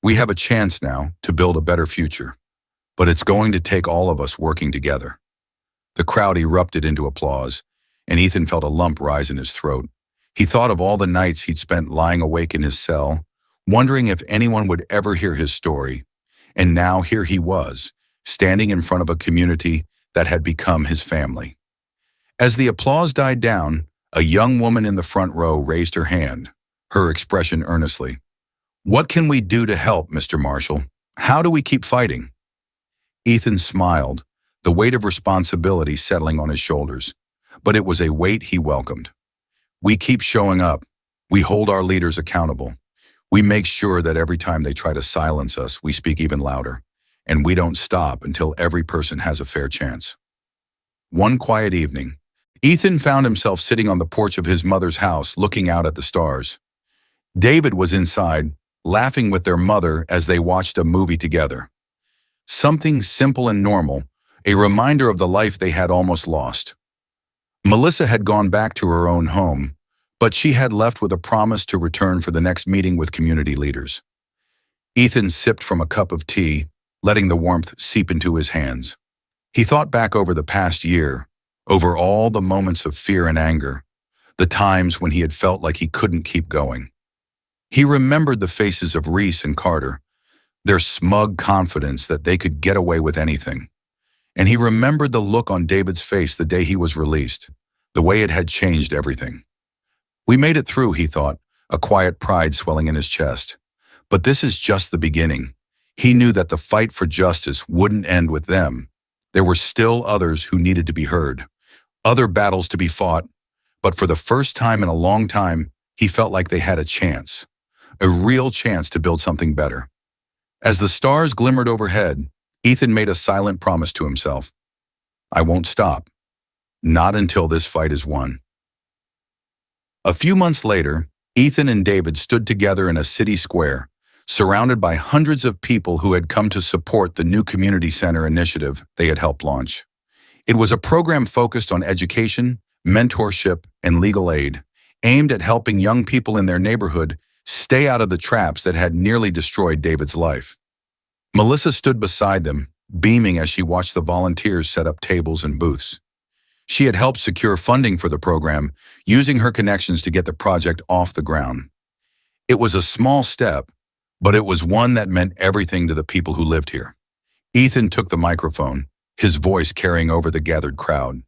We have a chance now to build a better future, but it's going to take all of us working together. The crowd erupted into applause, and Ethan felt a lump rise in his throat. He thought of all the nights he'd spent lying awake in his cell, wondering if anyone would ever hear his story. And now here he was, standing in front of a community that had become his family. As the applause died down, a young woman in the front row raised her hand, her expression earnestly. "What can we do to help, Mr. Marshall? How do we keep fighting?" Ethan smiled, the weight of responsibility settling on his shoulders. But it was a weight he welcomed. "We keep showing up. We hold our leaders accountable. We make sure that every time they try to silence us, we speak even louder. And we don't stop until every person has a fair chance." One quiet evening, Ethan found himself sitting on the porch of his mother's house looking out at the stars. David was inside, laughing with their mother as they watched a movie together. Something simple and normal, a reminder of the life they had almost lost. Melissa had gone back to her own home, but she had left with a promise to return for the next meeting with community leaders. Ethan sipped from a cup of tea, letting the warmth seep into his hands. He thought back over the past year, over all the moments of fear and anger, the times when he had felt like he couldn't keep going. He remembered the faces of Reese and Carter, their smug confidence that they could get away with anything. And he remembered the look on David's face the day he was released, the way it had changed everything. We made it through, he thought, a quiet pride swelling in his chest. But this is just the beginning. He knew that the fight for justice wouldn't end with them. There were still others who needed to be heard, other battles to be fought, but for the first time in a long time, he felt like they had a chance, a real chance to build something better. As the stars glimmered overhead, Ethan made a silent promise to himself. "I won't stop. Not until this fight is won." A few months later, Ethan and David stood together in a city square, surrounded by hundreds of people who had come to support the new community center initiative they had helped launch. It was a program focused on education, mentorship, and legal aid, aimed at helping young people in their neighborhood stay out of the traps that had nearly destroyed David's life. Melissa stood beside them, beaming as she watched the volunteers set up tables and booths. She had helped secure funding for the program, using her connections to get the project off the ground. It was a small step, but it was one that meant everything to the people who lived here. Ethan took the microphone, his voice carrying over the gathered crowd.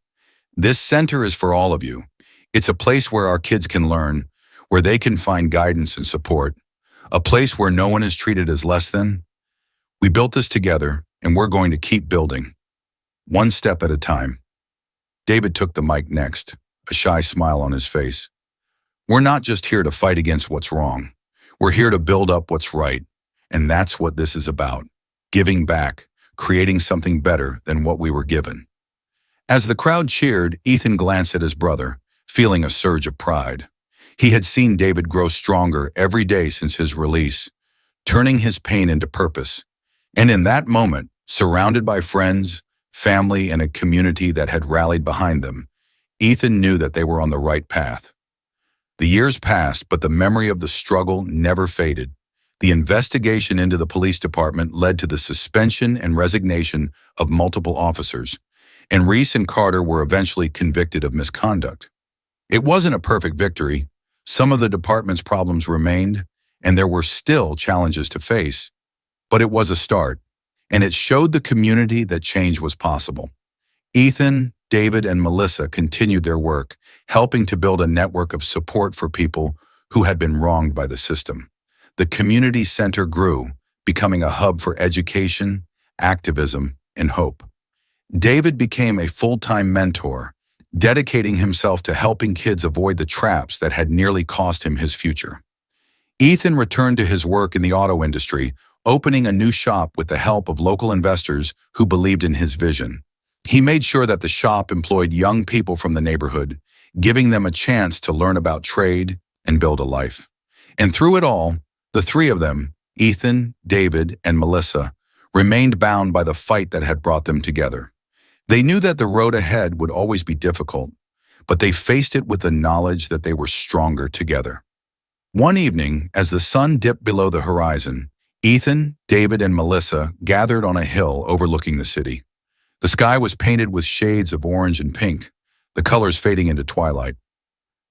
"This center is for all of you. It's a place where our kids can learn, where they can find guidance and support, a place where no one is treated as less than. We built this together, and we're going to keep building, one step at a time." David took the mic next, a shy smile on his face. "We're not just here to fight against what's wrong. We're here to build up what's right, and that's what this is about, giving back, creating something better than what we were given." As the crowd cheered, Ethan glanced at his brother, feeling a surge of pride. He had seen David grow stronger every day since his release, turning his pain into purpose. And in that moment, surrounded by friends, family, and a community that had rallied behind them, Ethan knew that they were on the right path. The years passed, but the memory of the struggle never faded. The investigation into the police department led to the suspension and resignation of multiple officers, and Reese and Carter were eventually convicted of misconduct. It wasn't a perfect victory. Some of the department's problems remained, and there were still challenges to face. But it was a start, and it showed the community that change was possible. Ethan, David, and Melissa continued their work, helping to build a network of support for people who had been wronged by the system. The community center grew, becoming a hub for education, activism, and hope. David became a full-time mentor, dedicating himself to helping kids avoid the traps that had nearly cost him his future. Ethan returned to his work in the auto industry, opening a new shop with the help of local investors who believed in his vision. He made sure that the shop employed young people from the neighborhood, giving them a chance to learn about trade and build a life. And through it all, the three of them, Ethan, David, and Melissa, remained bound by the fight that had brought them together. They knew that the road ahead would always be difficult, but they faced it with the knowledge that they were stronger together. One evening, as the sun dipped below the horizon, Ethan, David, and Melissa gathered on a hill overlooking the city. The sky was painted with shades of orange and pink, the colors fading into twilight.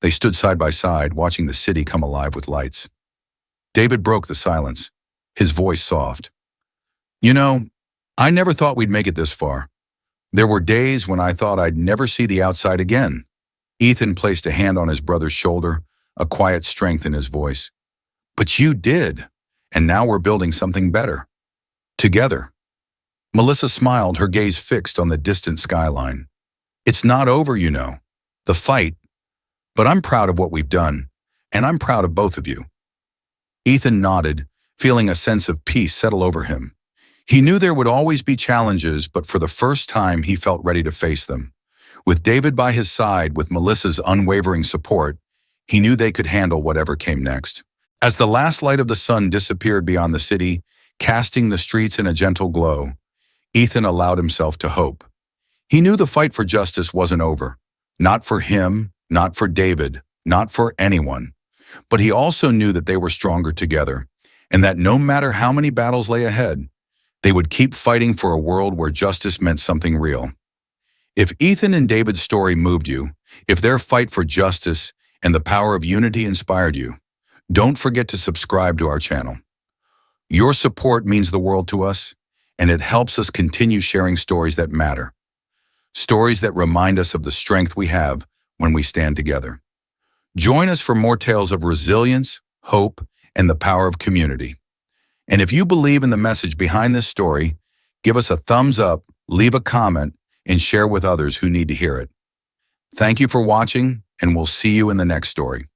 They stood side by side, watching the city come alive with lights. David broke the silence, his voice soft. "You know, I never thought we'd make it this far. There were days when I thought I'd never see the outside again." Ethan placed a hand on his brother's shoulder, a quiet strength in his voice. "But you did, and now we're building something better. Together." Melissa smiled, her gaze fixed on the distant skyline. "It's not over, you know, the fight, but I'm proud of what we've done, and I'm proud of both of you." Ethan nodded, feeling a sense of peace settle over him. He knew there would always be challenges, but for the first time he felt ready to face them. With David by his side, with Melissa's unwavering support, he knew they could handle whatever came next. As the last light of the sun disappeared beyond the city, casting the streets in a gentle glow, Ethan allowed himself to hope. He knew the fight for justice wasn't over. Not for him, not for David, not for anyone. But he also knew that they were stronger together, and that no matter how many battles lay ahead, they would keep fighting for a world where justice meant something real. If Ethan and David's story moved you, if their fight for justice and the power of unity inspired you, don't forget to subscribe to our channel. Your support means the world to us, and it helps us continue sharing stories that matter. Stories that remind us of the strength we have when we stand together. Join us for more tales of resilience, hope, and the power of community. And if you believe in the message behind this story, give us a thumbs up, leave a comment, and share with others who need to hear it. Thank you for watching, and we'll see you in the next story.